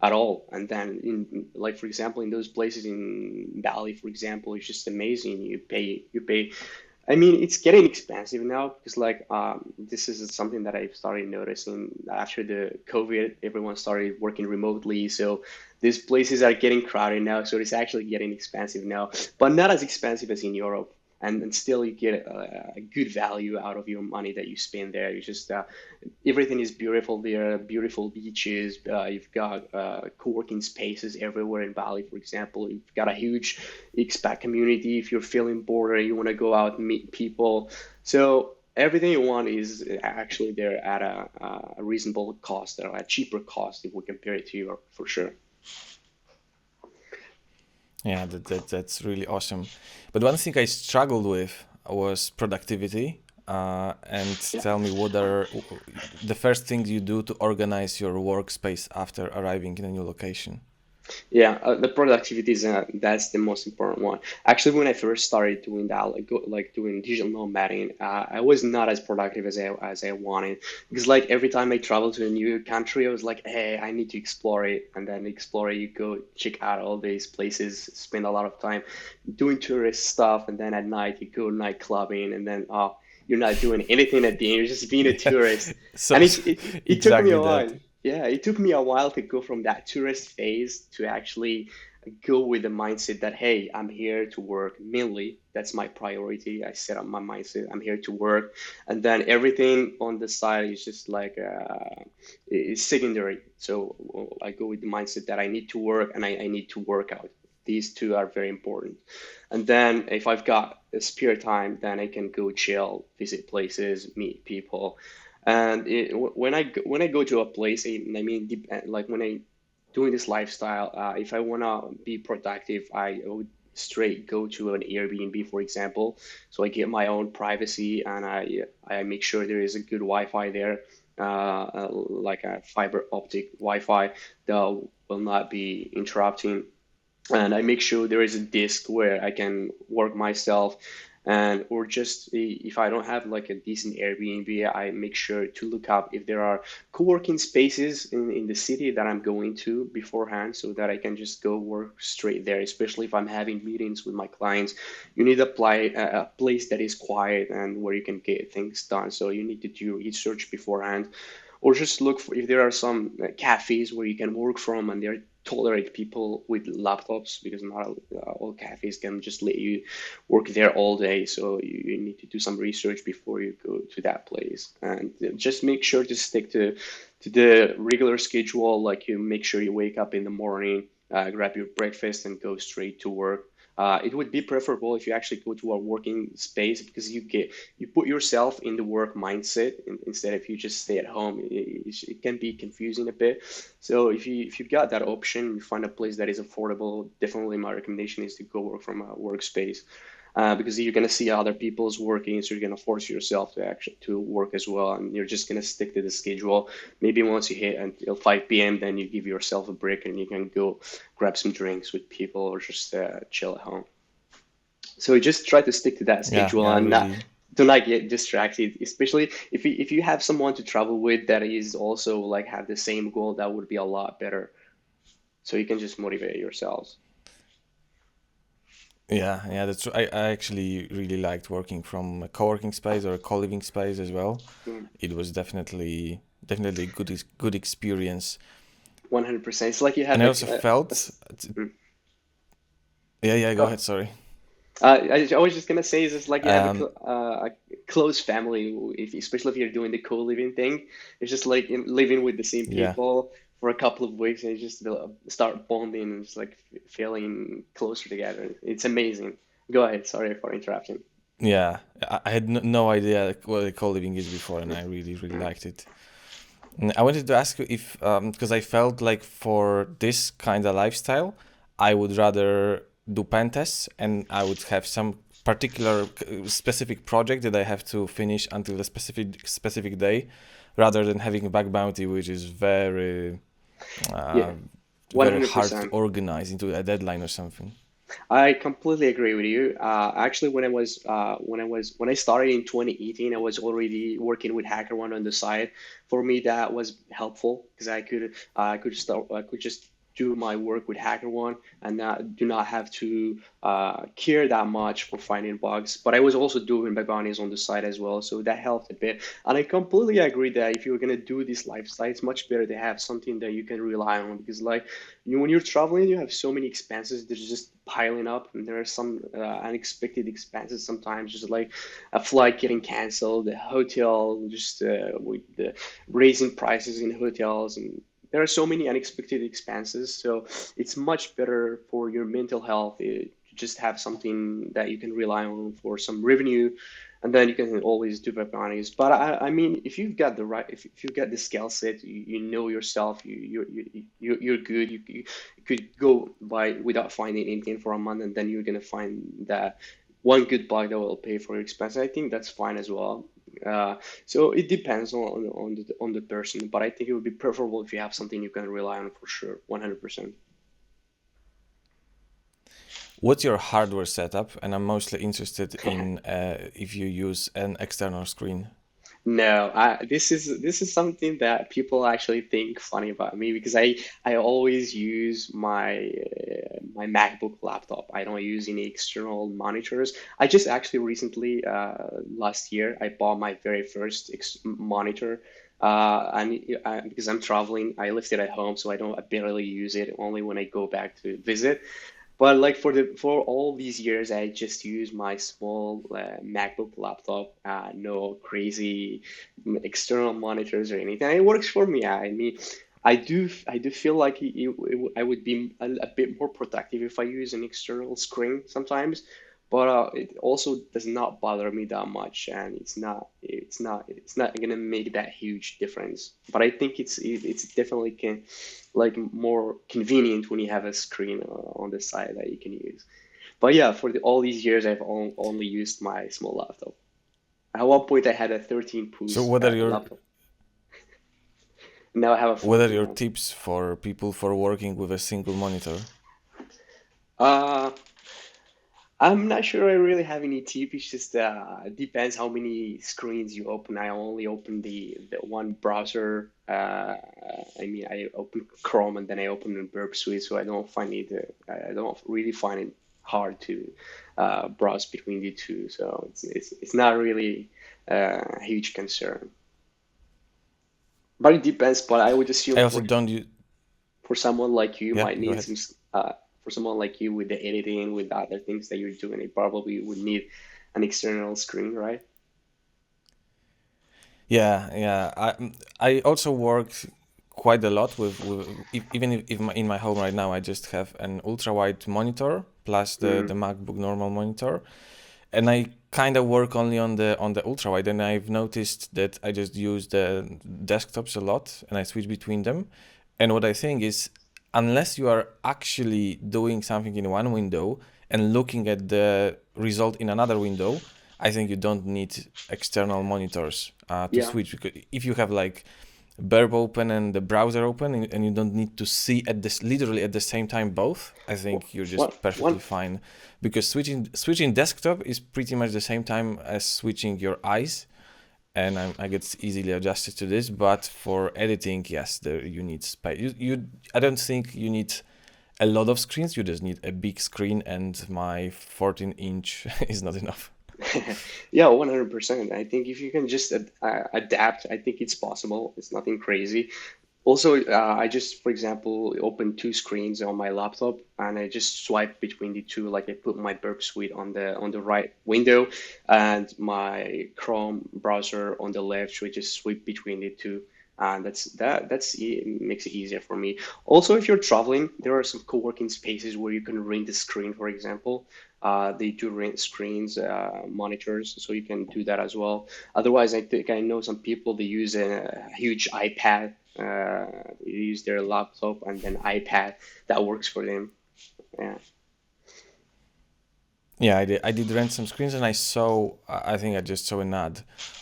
at all. And then in like for example in those places in Bali, for example, it's just amazing. You pay I mean, it's getting expensive now because like this is something that I've started noticing after the COVID. Everyone started working remotely, so these places are getting crowded now. So it's actually getting expensive now, but not as expensive as in Europe. And still, you get a good value out of your money that you spend there. You just everything is beautiful there, beautiful beaches. You've got co-working spaces everywhere in Bali, for example. You've got a huge expat community if you're feeling bored or you want to go out and meet people. So everything you want is actually there at a reasonable cost or a cheaper cost if we compare it to Europe, for sure. Yeah, that's really awesome. But one thing I struggled with was productivity. And Yeah. tell me, what are the first things you do to organize your workspace after arriving in a new location? Yeah, the productivity is that's the most important one. Actually, when I first started doing that, like doing digital nomading, I was not as productive as I wanted because like every time I travel to a new country, I was like, hey, I need to explore it, and then explore it, you go check out all these places, spend a lot of time doing tourist stuff, and then at night you go night clubbing, and then you're not doing anything at the end, you're just being a Yeah. tourist, So, and so it took me exactly a that. while. Yeah, it took me a while to go from that tourist phase to actually go with the mindset that, hey, I'm here to work mainly. That's my priority. I set up my mindset. I'm here to work. And then everything on the side is just like is secondary. So I go with the mindset that I need to work and I need to work out. These two are very important. And then if I've got a spare time, then I can go chill, visit places, meet people. And when I go to a place, I mean, like when I doing this lifestyle, if I wanna be productive, I would straight go to an Airbnb, for example. So I get my own privacy and I make sure there is a good Wi-Fi there, like a fiber optic Wi-Fi that will not be interrupting, and I make sure there is a disk where I can work myself, and or just if I don't have like a decent Airbnb, I make sure to look up if there are co-working spaces in the city that I'm going to beforehand so that I can just go work straight there, especially if I'm having meetings with my clients. You need to apply a place that is quiet and where you can get things done, so you need to do research beforehand, or just look for if there are some cafes where you can work from and they're tolerate people with laptops, because not all cafes can just let you work there all day. So you need to do some research before you go to that place, and just make sure to stick to the regular schedule. Like you make sure you wake up in the morning, grab your breakfast, and go straight to work. It would be preferable if you actually go to a working space because you put yourself in the work mindset instead of you just stay at home. It can be confusing a bit. So if you've got that option, you find a place that is affordable. Definitely, my recommendation is to go work from a workspace, because you're gonna see other people's working, so you're gonna force yourself to actually to work as well, and you're just gonna stick to the schedule. Maybe once you hit until 5 p.m., then you give yourself a break and you can go grab some drinks with people or just chill at home. So just try to stick to that Yeah, schedule yeah, and not really. do not get distracted, especially if you have someone to travel with that is also like have the same goal, that would be a lot better. So you can just motivate yourselves. Yeah, yeah, that's true. I actually really liked working from a co-working space or a co-living space as well. Mm, It was definitely good experience. 100%. It's like you And have I also a felt, mm, yeah, yeah, go go. ahead, sorry. I was just gonna say is it's like you have Um, a close family, if, especially if you're doing the co-living thing. It's just like living with the same yeah, people for a couple of weeks and you just start bonding and just like feeling closer together. It's amazing. Go ahead. Sorry for interrupting. yeah. I had no idea what a co-living is before, and I really liked it. I wanted to ask you if, because I felt like for this kind of lifestyle, I would rather do pen tests and I would have some particular specific project that I have to finish until a specific day, rather than having a bug bounty, which is Yeah, uh, very hard to 100%. organize into a deadline or something. I completely agree with you. Actually, when I started in 2018, I was already working with HackerOne on the side. For me, that was helpful because I could just do my work with HackerOne and not have to care that much for finding bugs. But I was also doing bug bounties on the side as well, so that helped a bit. And I completely agree that if you're gonna do this lifestyle, it's much better to have something that you can rely on because like when you're traveling, you have so many expenses. There's just piling up, and there are some unexpected expenses sometimes, just like a flight getting canceled, the hotel, just with the raising prices in hotels, and there are so many unexpected expenses. So it's much better for your mental health to just have something that you can rely on for some revenue, and then you can always do web brownies. But I mean, if you've got the right, if you've got the skill set, you know yourself, you're good. You could go by without finding anything for a month, and then you're gonna find that one good bug that will pay for your expense. I think that's fine as well. So it depends on the person, but I think it would be preferable if you have something you can rely on for sure, 100%. What's your hardware setup? And I'm mostly interested in if you use an external screen. No, this is something that people actually think funny about me because I always use my MacBook laptop. I don't use any external monitors. I just actually recently last year I bought my very first monitor. And because I'm traveling, I left it at home, so I barely use it. Only when I go back to visit. But like for all these years, I just use my small MacBook laptop. No crazy external monitors or anything. It works for me. I mean, I do feel like I would be a bit more productive if I use an external screen sometimes. But it also does not bother me that much, and it's not gonna make that huge difference. But I think it's definitely can like more convenient when you have a screen on the side that you can use. But yeah, for all these years, I've only used my small laptop. At one point, I had a 13 So pouce laptop. Now I have a what are 14 your one. tips for people for working with a single monitor? Uh, I'm not sure I really have any tip. It's just depends how many screens you open. I only open the one browser. I mean, I open Chrome and then I open the Burp Suite, so I don't find it. I don't really find it hard to browse between the two. So it's not really a huge concern. But it depends. But I would I assume also don't use. for someone like you, Yeah, might go need ahead. some for someone like you with the editing, with the other things that you're doing, it probably would need an external screen, right? Yeah, yeah. I also work quite a lot even if in my home right now I just have an ultra wide monitor plus the Mm, MacBook normal monitor, and I kind of work only on the ultra wide, and I've noticed that I just use the desktops a lot and I switch between them. And what I think is, unless you are actually doing something in one window and looking at the result in another window, I think you don't need external monitors to yeah. switch, because if you have like Burp open and the browser open, and you don't need to see at this literally at the same time both, I think you're One, just perfectly one, fine, because switching desktop is pretty much the same time as switching your eyes, and I get easily adjusted to this. But for editing, yes, there you need space. I don't think you need a lot of screens. You just need a big screen, and my 14-inch is not enough. yeah, 100%. I think if you can just adapt, I think it's possible. It's nothing crazy. Also, I just, for example, open two screens on my laptop and I just swipe between the two. Like I put my Burp Suite on the right window and my Chrome browser on the left. So I just sweep between the two, and makes it easier for me. Also, if you're traveling, there are some co-working spaces where you can rent the screen, for example. They do rent screens, monitors, so you can do that as well. Otherwise, I think I know some people they use a huge iPad, use their laptop and then iPad that works for them. Yeah. Yeah, I did rent some screens, and I think I just saw an ad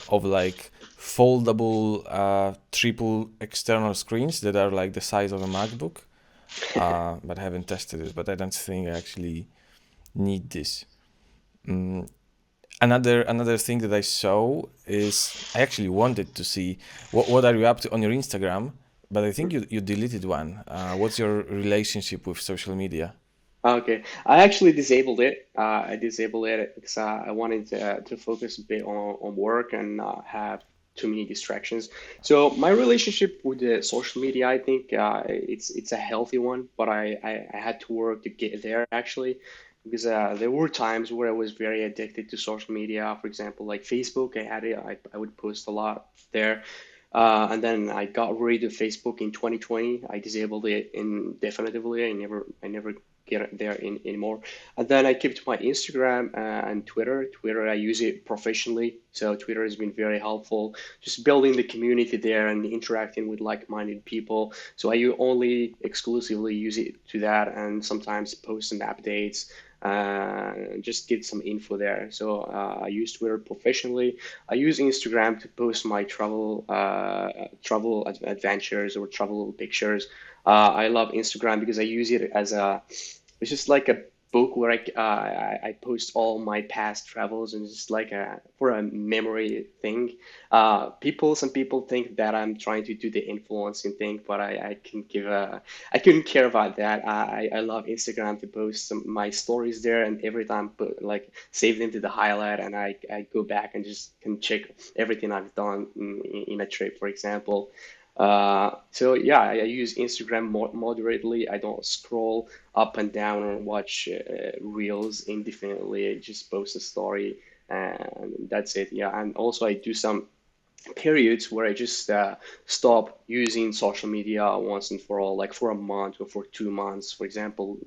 of like foldable triple external screens that are like the size of a MacBook. But I haven't tested it. But I don't think I actually need this. Mm, another thing that I saw is, I actually wanted to see what are you up to on your Instagram, but I think you deleted one. What's your relationship with social media? Okay, I actually disabled it. I disabled it because I wanted to focus a bit on work and not have too many distractions. So my relationship with the social media, I think it's a healthy one, but I had to work to get there actually, because there were times where I was very addicted to social media. For example, like Facebook, I would post a lot there. And then I got rid of Facebook in 2020. I disabled it indefinitely. I never get there anymore. And then I kept my Instagram and Twitter. Twitter, I use it professionally. So Twitter has been very helpful, just building the community there and interacting with like-minded people. So I only exclusively use it to that and sometimes post some updates, just get some info there. So I use Twitter professionally. I use Instagram to post my travel adventures or travel pictures. I love Instagram because I use it as a it's just like book where I post all my past travels, and just like for a memory thing. Some people think that I'm trying to do the influencing thing, but I couldn't care about that. I love Instagram to post my stories there, and every time put like save them to the highlight, and I go back and just can check everything I've done in a trip, for example. So yeah, I use Instagram moderately. I don't scroll up and down or watch reels indefinitely. I just post a story and that's it. Yeah, and also I do some periods where I just stop using social media once and for all, like for a month or for 2 months. For example,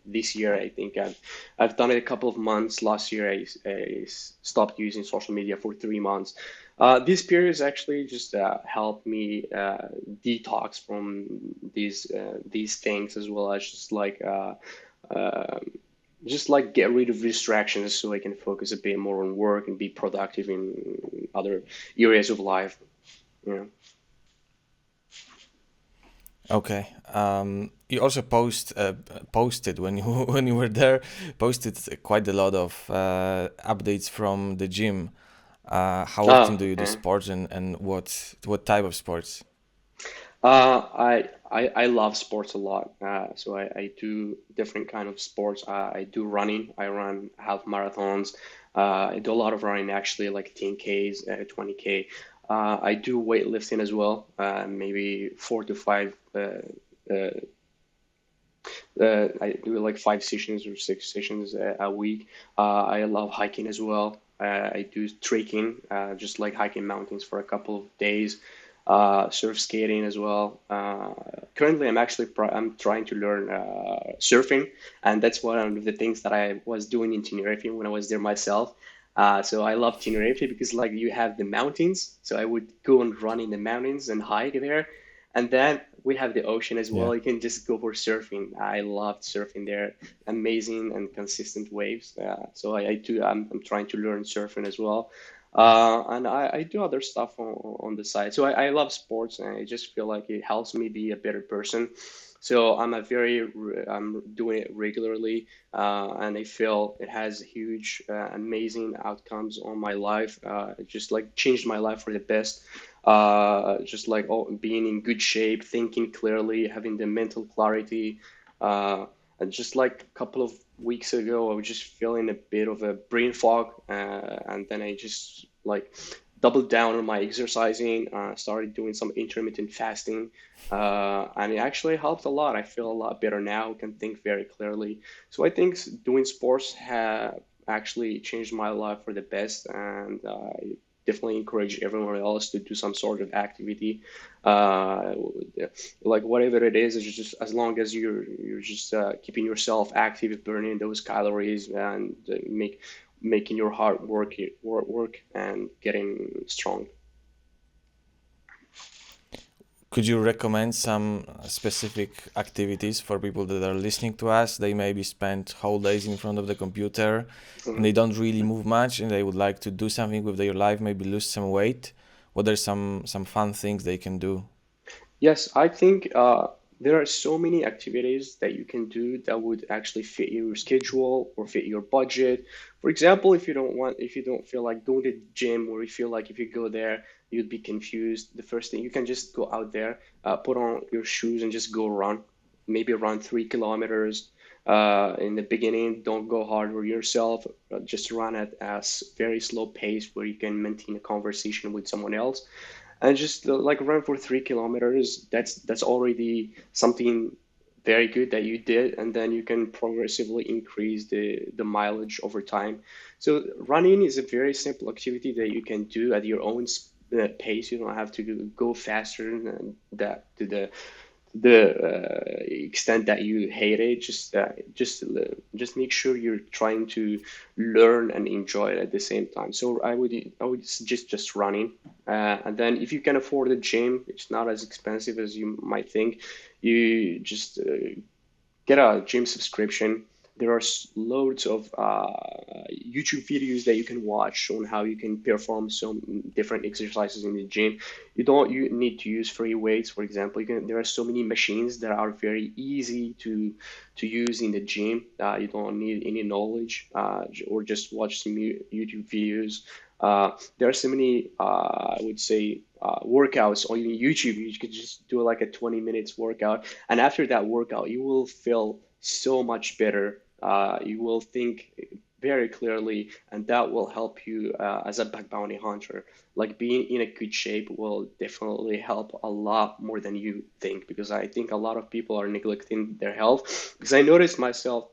this year I think I've done it a couple of months. Last year I stopped using social media for 3 months. These periods actually just help me detox from these things, as well as uh, just like get rid of distractions so I can focus a bit more on work and be productive in other areas of life. You know. Okay. You also posted when you when you were there, posted quite a lot of updates from the gym. How often Oh, do you do okay. sports, and what type of sports? I love sports a lot. So I do different kind of sports. I do running. I run half marathons. I do a lot of running actually, like 10Ks, 20K. I do weightlifting as well. Maybe 4 to 5 I do like 5 sessions or 6 sessions a week. I love hiking as well. I do trekking, just like hiking mountains for a couple of days. Surf skating as well. Currently, I'm trying to learn surfing, and that's one of the things that I was doing in Tenerife when I was there myself. So I love Tenerife because like you have the mountains, so I would go and run in the mountains and hike there, and then we have the ocean as Yeah. well. You can just go for surfing. I loved surfing there. Amazing and consistent waves. So I'm trying to learn surfing as well. And I do other stuff on the side. So I love sports, and I just feel like it helps me be a better person. So I'm doing it regularly, and I feel it has huge, amazing outcomes on my life. It just like changed my life for the best. Just like being in good shape, thinking clearly, having the mental clarity. Uh, and just like a couple of weeks ago, I was just feeling a bit of a brain fog, and then I just like doubled down on my exercising, started doing some intermittent fasting, and it actually helped a lot. I feel a lot better now, can think very clearly. So I think doing sports have actually changed my life for the best, and definitely encourage everyone else to do some sort of activity, uh, like whatever it is. It's just as long as you're just keeping yourself active, burning those calories, and making your heart work and getting strong. Could you recommend some specific activities for people that are listening to us? They maybe spend whole days in front of the computer and they Mhm. don't really move much and they would like to do something with their life, maybe lose some weight. What are some fun things they can do? Yes, I think there are so many activities that you can do that would actually fit your schedule or fit your budget. For example, if you don't feel like going to the gym, or you feel like if you go there, you'd be confused. The first thing you can just go out there, put on your shoes and just go run. Maybe run 3 kilometers. In the beginning, don't go hard on yourself. Just run at a very slow pace where you can maintain a conversation with someone else, and just like run for 3 kilometers. That's already something very good that you did, and then you can progressively increase the mileage over time. So running is a very simple activity that you can do at your own pace. You don't have to go faster than that to the extent that you hate it. Just make sure you're trying to learn and enjoy it at the same time. So I would suggest just running, and then if you can afford a gym, it's not as expensive as you might think. You just get a gym subscription. There are loads of YouTube videos that you can watch on how you can perform some different exercises in the gym. You need to use free weights, for example. There are so many machines that are very easy to use in the gym. You don't need any knowledge or just watch some YouTube videos. There are so many, I would say, workouts on YouTube. You could just do like a 20 minutes workout, and after that workout, you will feel so much better. You will think very clearly, and that will help you as a bug bounty hunter. Like being in a good shape will definitely help a lot more than you think, because I think a lot of people are neglecting their health. Because I noticed myself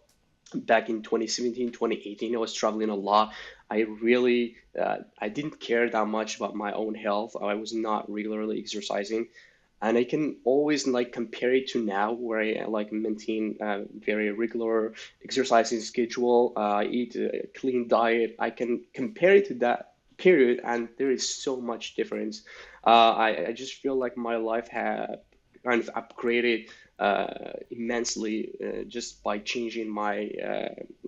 back in 2017, 2018, I was traveling a lot. I didn't care that much about my own health. I was not regularly exercising, and I can always like compare it to now, where I like maintain a very regular exercising schedule, eat a clean diet. I can compare it to that period, and there is so much difference. I just feel like my life had kind of upgraded immensely just by changing my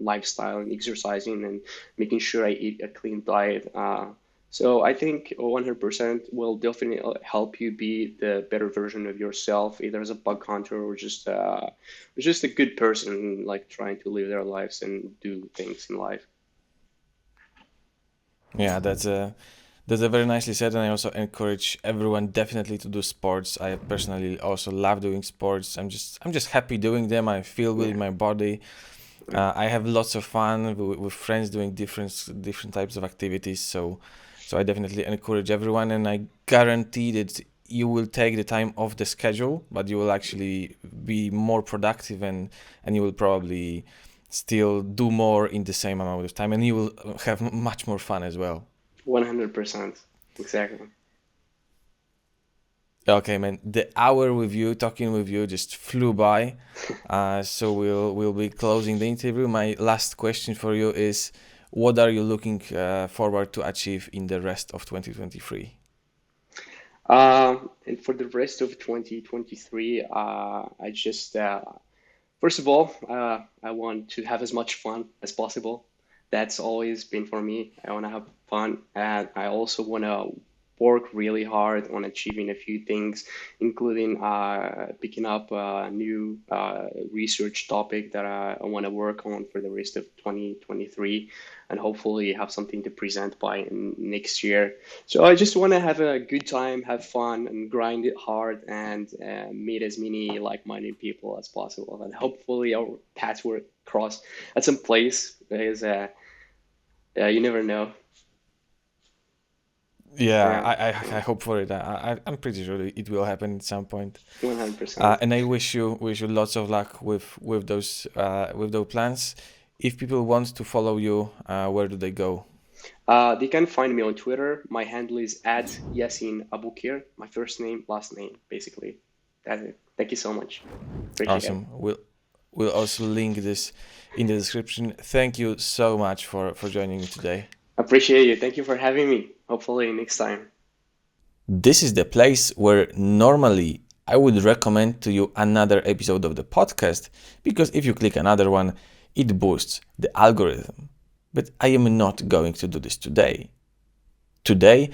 lifestyle and exercising and making sure I eat a clean diet. So I think 100% will definitely help you be the better version of yourself, either as a bug hunter or just a good person, like trying to live their lives and do things in life. Yeah, that's a very nicely said, and I also encourage everyone definitely to do sports. I personally also love doing sports. I'm just happy doing them. I feel good Yeah, in my body. yeah, I have lots of fun with friends doing different types of activities. So I definitely encourage everyone, and I guarantee that you will take the time off the schedule, but you will actually be more productive, and you will probably still do more in the same amount of time, and you will have much more fun as well. 100%. Exactly. Okay, man. The hour with you, talking with you, just flew by. So we'll be closing the interview. My last question for you is, what are you looking forward to achieve in the rest of 2023? And for the rest of 2023, I just first of all, I want to have as much fun as possible. That's always been for me. I want to have fun, and I also want to work really hard on achieving a few things, including picking up a new research topic that I want to work on for the rest of 2023, and hopefully have something to present by next year. So I just want to have a good time, have fun, and grind it hard, and meet as many like-minded people as possible. And hopefully our paths will cross at some place, because you never know. Yeah, Yeah, I hope for it. I'm pretty sure it will happen at some point. 100%. And I wish you lots of luck with those plans. If people want to follow you, where do they go? They can find me on Twitter. My handle is at Yassine Aboukir. My first name, last name, basically. That's it. Thank you so much. Appreciate it. Awesome. We'll also link this in the description. Thank you so much for joining me today. Appreciate you. Thank you for having me. Hopefully next time. This is the place where normally I would recommend to you another episode of the podcast, because if you click another one, it boosts the algorithm. But I am not going to do this today. Today,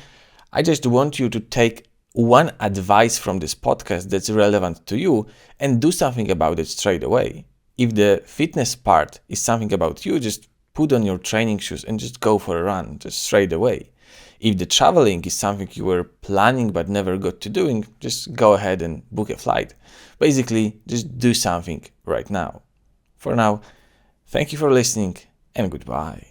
I just want you to take one advice from this podcast that's relevant to you and do something about it straight away. If the fitness part is something about you, just put on your training shoes and just go for a run, just straight away. If the traveling is something you were planning but never got to doing, just go ahead and book a flight. Basically, just do something right now. For now, thank you for listening and goodbye.